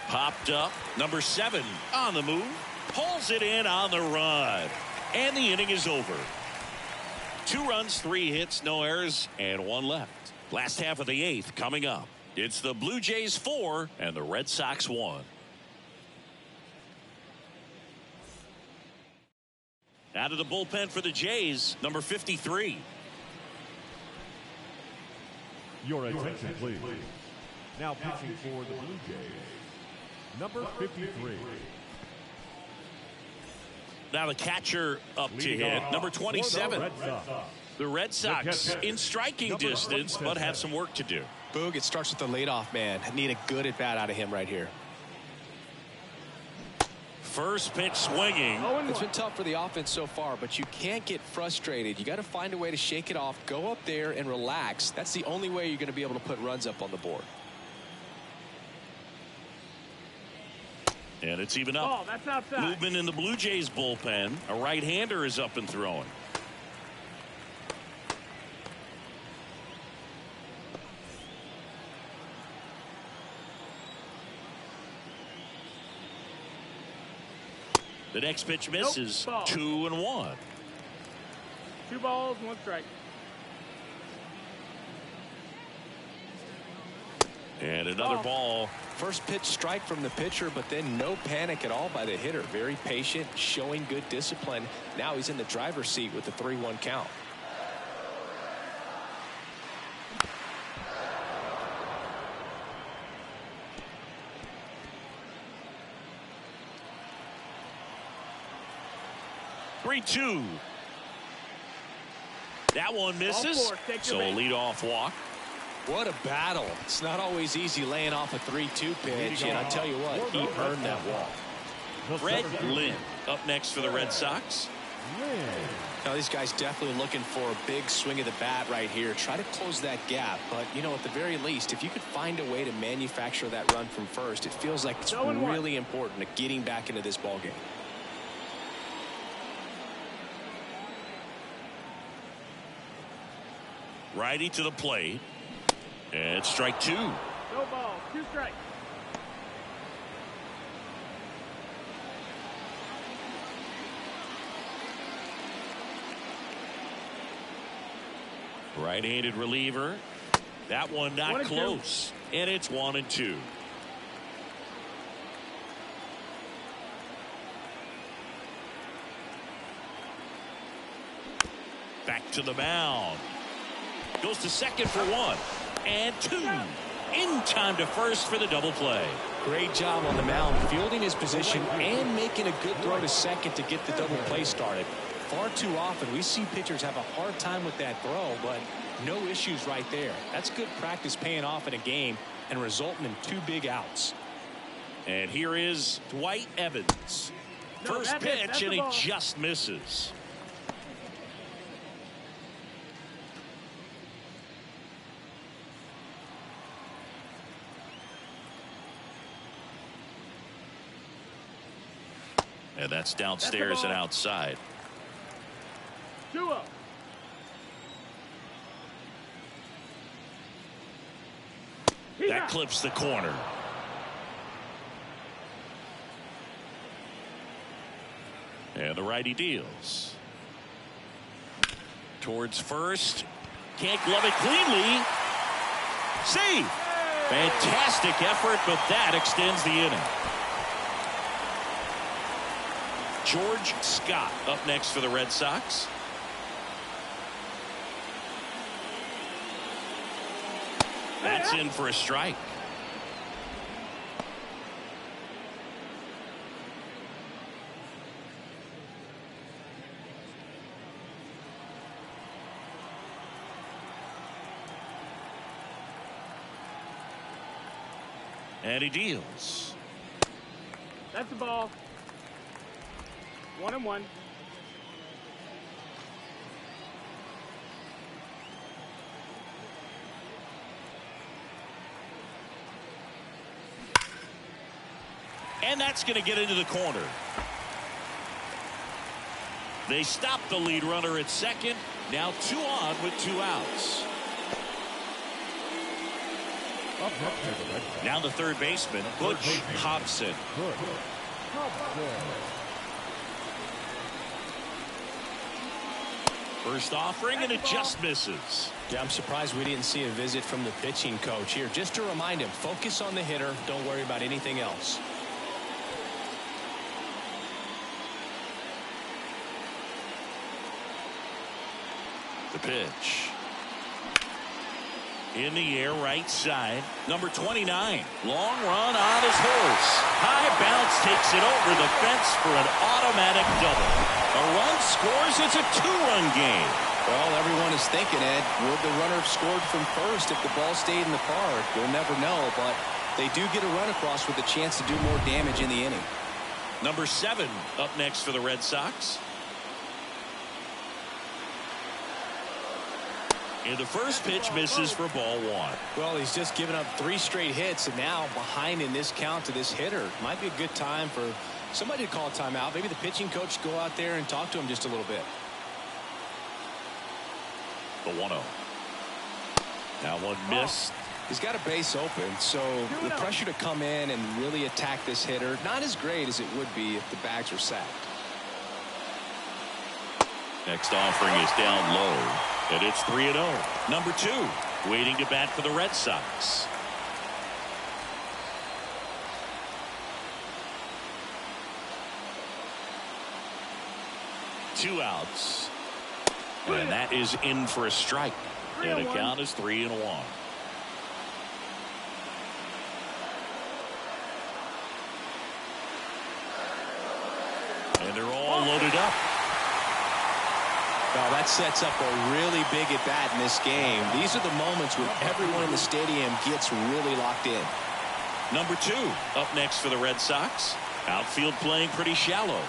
Popped up. Number 7 on the move. Pulls it in on the run. And the inning is over. 2 runs, 3 hits, no errors, and 1 left. Last half of the 8th coming up. It's the Blue Jays 4 and the Red Sox 1. Out of the bullpen for the Jays, number 53.
Your attention, please. Now pitching for the Blue Jays, number 53.
Now the catcher up to hit, number 27. The Red Sox in striking distance, but have some work to do.
Boog, it starts with the leadoff man. Need a good at bat out of him right here.
First pitch swinging.
It's been tough for the offense so far, but you can't get frustrated. You got to find a way to shake it off, go up there and relax. That's the only way you're going to be able to put runs up on the board.
And it's even up.
Oh, that's outside.
Movement in the Blue Jays bullpen. A right-hander is up and throwing. The next pitch misses.
Nope.
2-1.
2 balls, 1 strike.
And another ball.
First pitch strike from the pitcher, but then no panic at all by the hitter. Very patient, showing good discipline. Now he's in the driver's seat with the 3-1 count.
Three-two. That one misses. So a leadoff walk.
What a battle. It's not always easy laying off a 3-2 pitch, and I'll tell you what, he earned that walk.
Fred Lynn up next for the Red Sox.
Now these guys definitely looking for a big swing of the bat right here. Try to close that gap, but you know, at the very least, if you could find a way to manufacture that run from first, it feels like it's really important to getting back into this ball game.
Righty to the plate. And strike 2.
No ball, 2 strikes.
Right-handed reliever. That one not close. And it's 1-2. Back to the mound. Goes to second for 1 and 2. In time to first for the double play.
Great job on the mound, fielding his position and making a good throw to second to get the double play started. Far too often we see pitchers have a hard time with that throw, but no issues right there. That's good practice paying off in a game and resulting in 2 big outs.
And here is Dwight Evans. First pitch, and he just misses. And that's downstairs and outside.
2-0.
That clips the corner. And the righty deals. Towards first. Can't glove it cleanly. Save. Fantastic effort, but that extends the inning. George Scott up next for the Red Sox. That's in for a strike. And he deals.
That's the ball. 1-1.
And that's going to get into the corner. They stop the lead runner at second. Now 2 on with 2 outs. Now the third baseman, Butch Hobson. First offering, and it just misses.
Yeah, I'm surprised we didn't see a visit from the pitching coach here. Just to remind him, focus on the hitter. Don't worry about anything else.
The pitch. In the air, right side. Number 29. Long run on his horse. High bounce takes it over the fence for an automatic double. A run scores. It's a 2-run game.
Well, everyone is thinking, Ed, would the runner have scored from first if the ball stayed in the park? We'll never know, but they do get a run across with a chance to do more damage in the inning.
Number 7 up next for the Red Sox. And the first pitch misses for ball 1.
Well, he's just given up 3 straight hits, and now behind in this count to this hitter. Might be a good time for somebody to call a timeout. Maybe the pitching coach go out there and talk to him just a little bit.
The 1-0. That one missed.
He's got a base open, so the pressure to come in and really attack this hitter, not as great as it would be if the bags were sacked.
Next offering is down low, and it's 3-0. Number 2 waiting to bat for the Red Sox. Two outs, and that is in for a strike, and the count is 3-1. And they're all loaded up.
Well, that sets up a really big at-bat in this game. These are the moments when everyone in the stadium gets really locked in.
Number 2 up next for the Red Sox. Outfield playing pretty shallow.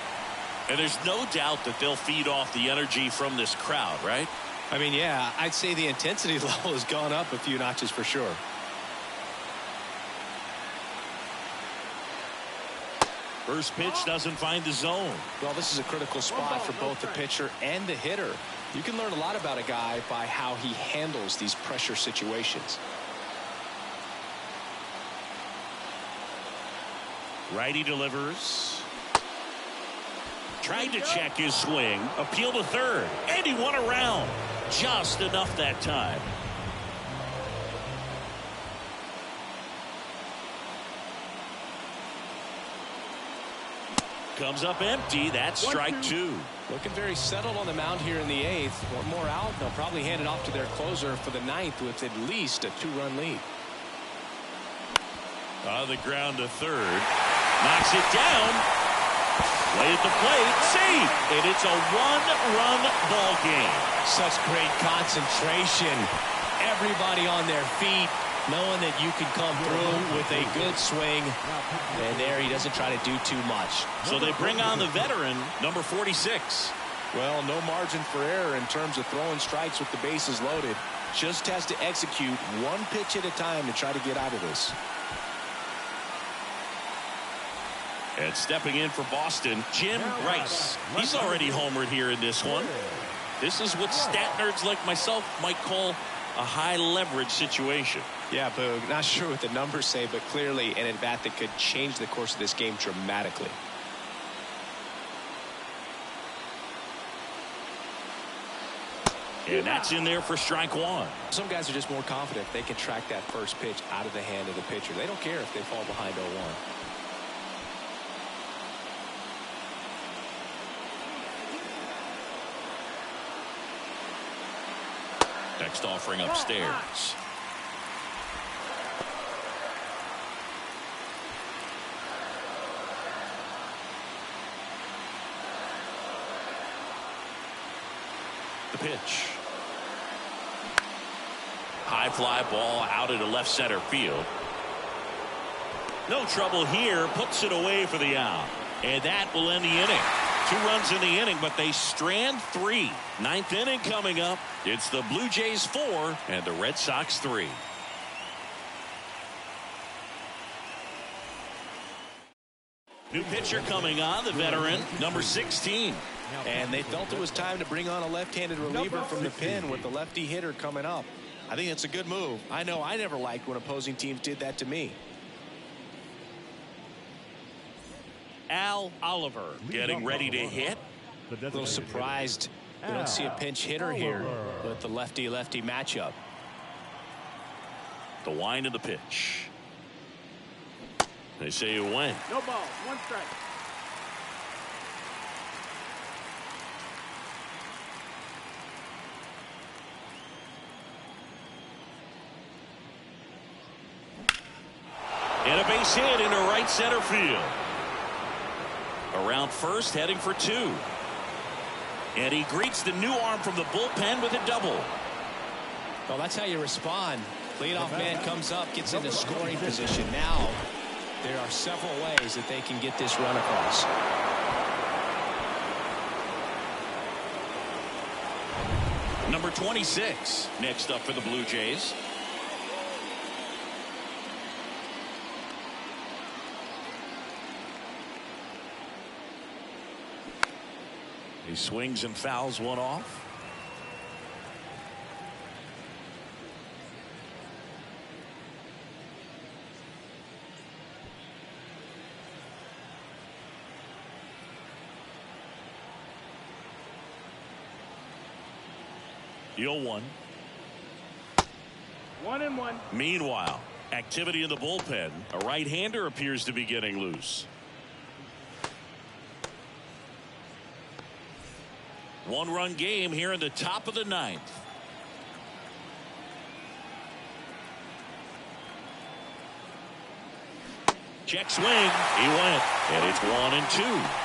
And there's no doubt that they'll feed off the energy from this crowd, right?
I mean, yeah, I'd say the intensity level has gone up a few notches for sure.
First pitch doesn't find the zone.
Well, this is a critical spot for both the pitcher and the hitter. You can learn a lot about a guy by how he handles these pressure situations.
Righty delivers. Tried to check his swing. Appeal to third. And he won around. Just enough that time. Comes up empty. That's strike 2.
Looking very settled on the mound here in the 8th. One more out. They'll probably hand it off to their closer for the 9th with at least a 2-run lead.
On the ground to third. Knocks it down. Way at the plate. Safe. And it's a 1-run ball game.
Such great concentration. Everybody on their feet, knowing that you can come through with a good swing. And there he doesn't try to do too much.
So they bring on the veteran, number 46.
Well, no margin for error in terms of throwing strikes with the bases loaded. Just has to execute one pitch at a time to try to get out of this.
And stepping in for Boston, Jim Rice. He's already homered here in this one. This is what stat nerds like myself might call a high leverage situation.
Yeah, Boog, not sure what the numbers say, but clearly an at-bat that could change the course of this game dramatically.
And that's in there for strike 1.
Some guys are just more confident they can track that first pitch out of the hand of the pitcher. They don't care if they fall behind 0-1.
Next offering upstairs. The pitch. High fly ball out into left center field. No trouble here. Puts it away for the out. And that will end the inning. 2 runs in the inning, but they strand 3. 9th inning coming up. It's the Blue Jays 4 and the Red Sox 3. New pitcher coming on, the veteran, number 16.
And they felt it was time to bring on a left-handed reliever from the pen with the lefty hitter coming up. I think it's a good move. I know I never liked when opposing teams did that to me.
Al Oliver getting ready to hit.
A little surprised we don't see a pinch hitter here with the lefty-lefty matchup.
The wind of the pitch. They say it went.
No ball, 1 strike.
And a base hit into right center field. Around first, heading for 2. And he greets the new arm from the bullpen with a double.
Well, that's how you respond. Leadoff man comes up, gets into scoring position. Now, there are several ways that they can get this run across.
Number 26, next up for the Blue Jays. He swings and fouls one off. The 0-1.
1-1.
Meanwhile, activity in the bullpen. A right-hander appears to be getting loose. 1-run game here in the top of the 9th. Check swing. He went. And it's 1-2.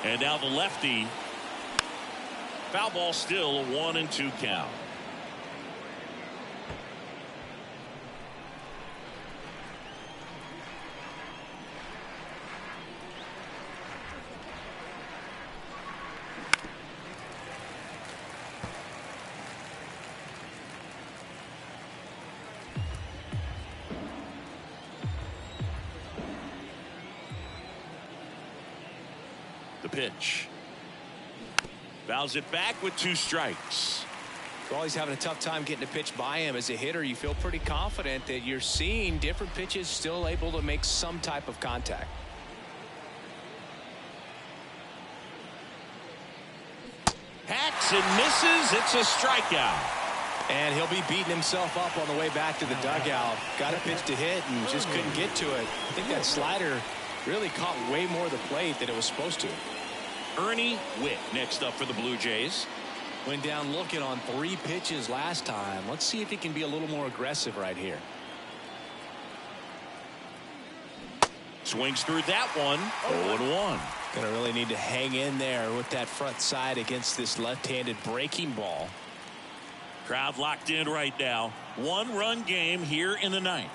And now the lefty. Foul ball, still a 1-2 count. The pitch. Fouls it back with 2 strikes.
Well, he's having a tough time getting a pitch by him. As a hitter, you feel pretty confident that you're seeing different pitches still able to make some type of contact.
Hacks and misses. It's a strikeout.
And he'll be beating himself up on the way back to the dugout. Got a pitch to hit and just couldn't get to it. I think that slider really caught way more of the plate than it was supposed to.
Ernie Witt next up for the Blue Jays.
Went down looking on 3 pitches last time. Let's see if he can be a little more aggressive right here.
Swings through that one. 0-1.
Gonna really need to hang in there with that front side against this left-handed breaking ball.
Crowd locked in right now. 1-run game here in the 9th.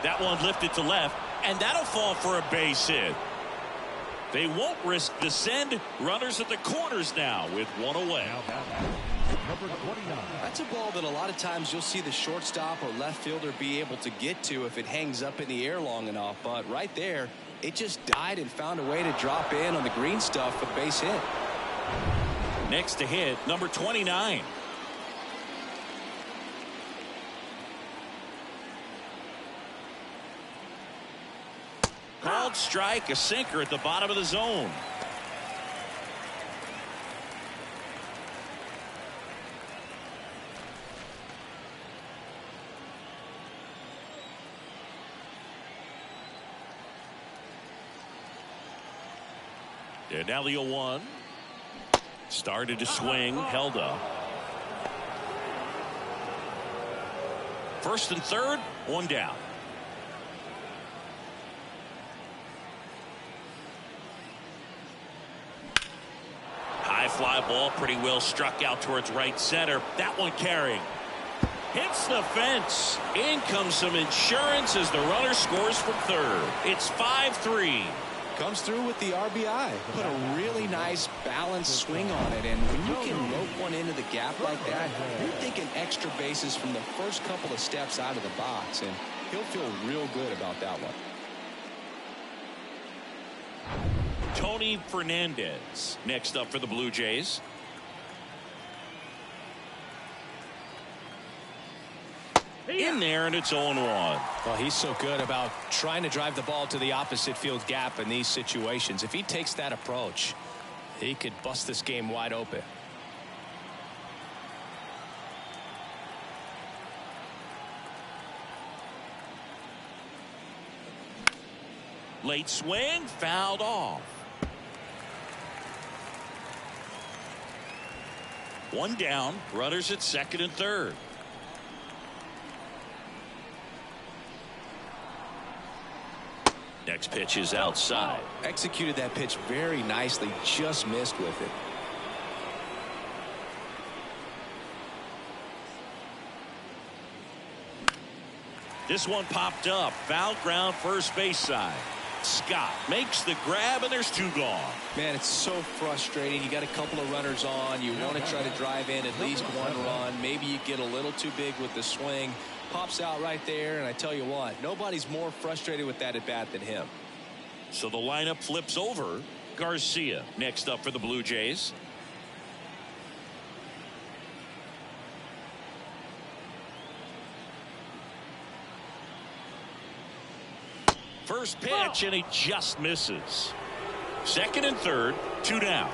That one lifted to left, and that'll fall for a base hit. They won't risk the send. Runners at the corners now with 1 away.
Number 29.
That's a ball that a lot of times you'll see the shortstop or left fielder be able to get to if it hangs up in the air long enough. But right there, it just died and found a way to drop in on the green stuff for the base hit.
Next to hit, number 29. Called strike, a sinker at the bottom of the zone. And now the 0-1. Started to swing, held up. First and third, 1 down. High fly ball, pretty well struck out towards right center. That one carrying. Hits the fence. In comes some insurance as the runner scores from third. It's 5-3.
Comes through with the RBI. Put a really nice balanced swing on it, and when you can rope one into the gap like that, you're thinking extra bases from the first couple of steps out of the box, and he'll feel real good about that one.
Tony Fernandez next up for the Blue Jays. In there, and it's 0-1.
Well, he's so good about trying to drive the ball to the opposite field gap in these situations. If he takes that approach, he could bust this game wide open.
Late swing, fouled off. One down, runners at second and third. Next pitch is outside.
Executed that pitch very nicely, just missed with it.
This one popped up. Foul ground, first base side. Scott makes the grab, and there's two gone.
Man, it's so frustrating. You got a couple of runners on. You want to try to drive in at least one run. Maybe you get a little too big with the swing. Pops out right there, and I tell you what, nobody's more frustrated with that at bat than him.
So the lineup flips over. Garcia next up for the Blue Jays. First pitch, and he just misses. Second and third, two down.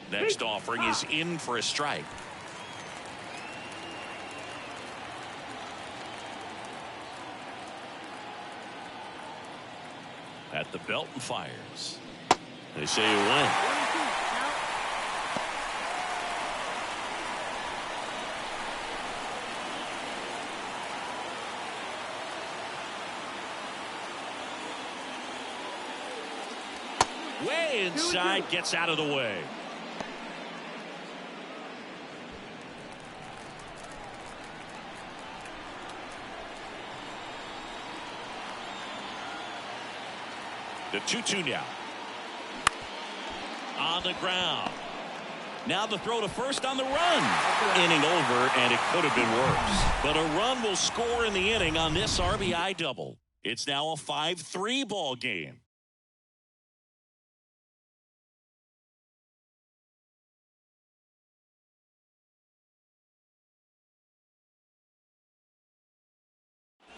Next offering is in for a strike. At the belt and fires. They say you win. Way inside, gets out of the way. The 2-2 now. On the ground. Now the throw to first on the run. Inning over, and it could have been worse. But a run will score in the inning on this RBI double. It's now a 5-3 ball game.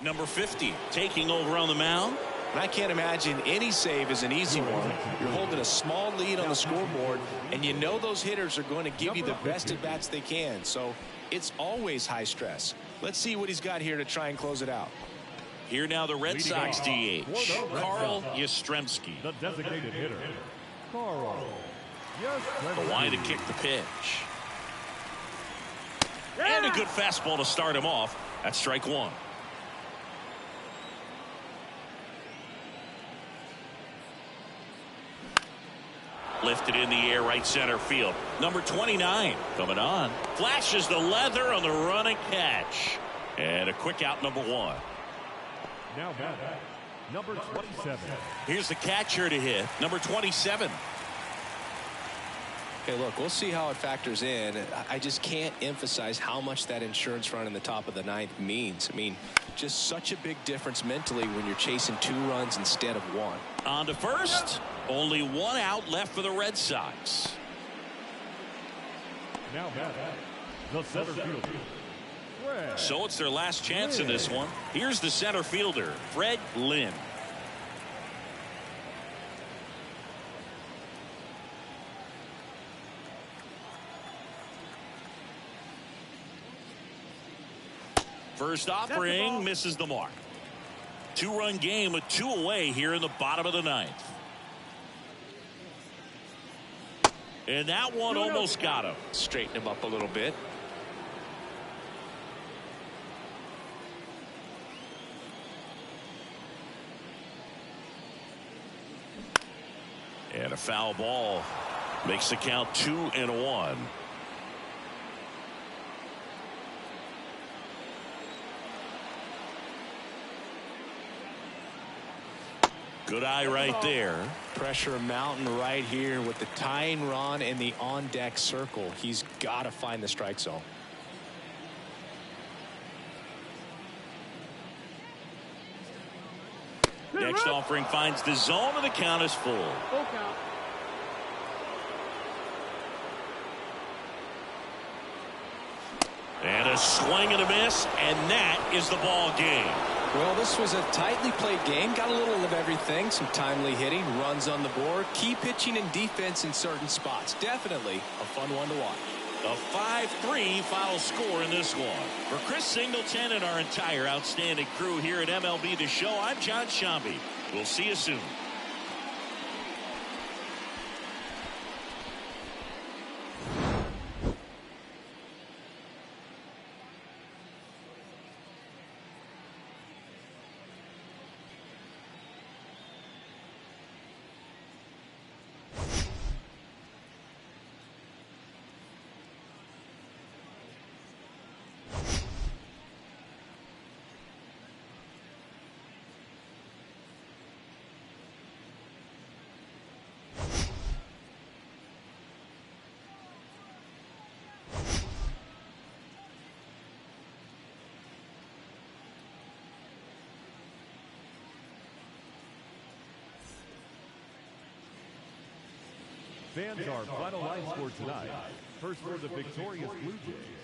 Number 50 taking over on the mound.
And I can't imagine any save is an easy one. You're holding a small lead on the scoreboard, and you know those hitters are going to give you the best at bats they can. So it's always high stress. Let's see what he's got here to try and close it out.
Here now the Red Sox DH, Carl Yastrzemski.
The designated hitter, Carl Yastrzemski.
The line to kick the pitch. And a good fastball to start him off. That's strike one. Lifted in the air, right center field. Number 29 coming on. Flashes the leather on the running catch. And a quick out, number one.
Now batting, number 27.
Here's the catcher to hit, number 27.
Okay, look, we'll see how it factors in. I just can't emphasize how much that insurance run in the top of the ninth means. I mean, just such a big difference mentally when you're chasing 2 runs instead of 1.
On to first. Only 1 out left for the Red Sox.
Now batting, the center fielder, Fred.
So it's their last chance in this one. Here's the center fielder, Fred Lynn. First offering misses the mark. 2-run game with 2 away here in the bottom of the ninth. And that one almost got him.
Straighten him up a little bit.
And a foul ball makes the count 2-1. Good eye right there.
Pressure mountain right here with the tying run in the on-deck circle. He's got to find the strike zone.
Next offering finds the zone, and the count is full.
Full count.
And a swing and a miss, and that is the ball game.
Well, this was a tightly played game. Got a little of everything. Some timely hitting, runs on the board, key pitching and defense in certain spots. Definitely a fun one to watch.
A 5-3 final score in this one. For Chris Singleton and our entire outstanding crew here at MLB The Show, I'm John Shambi. We'll see you soon.
Fans, our final line score tonight. First for the victorious Blue Jays,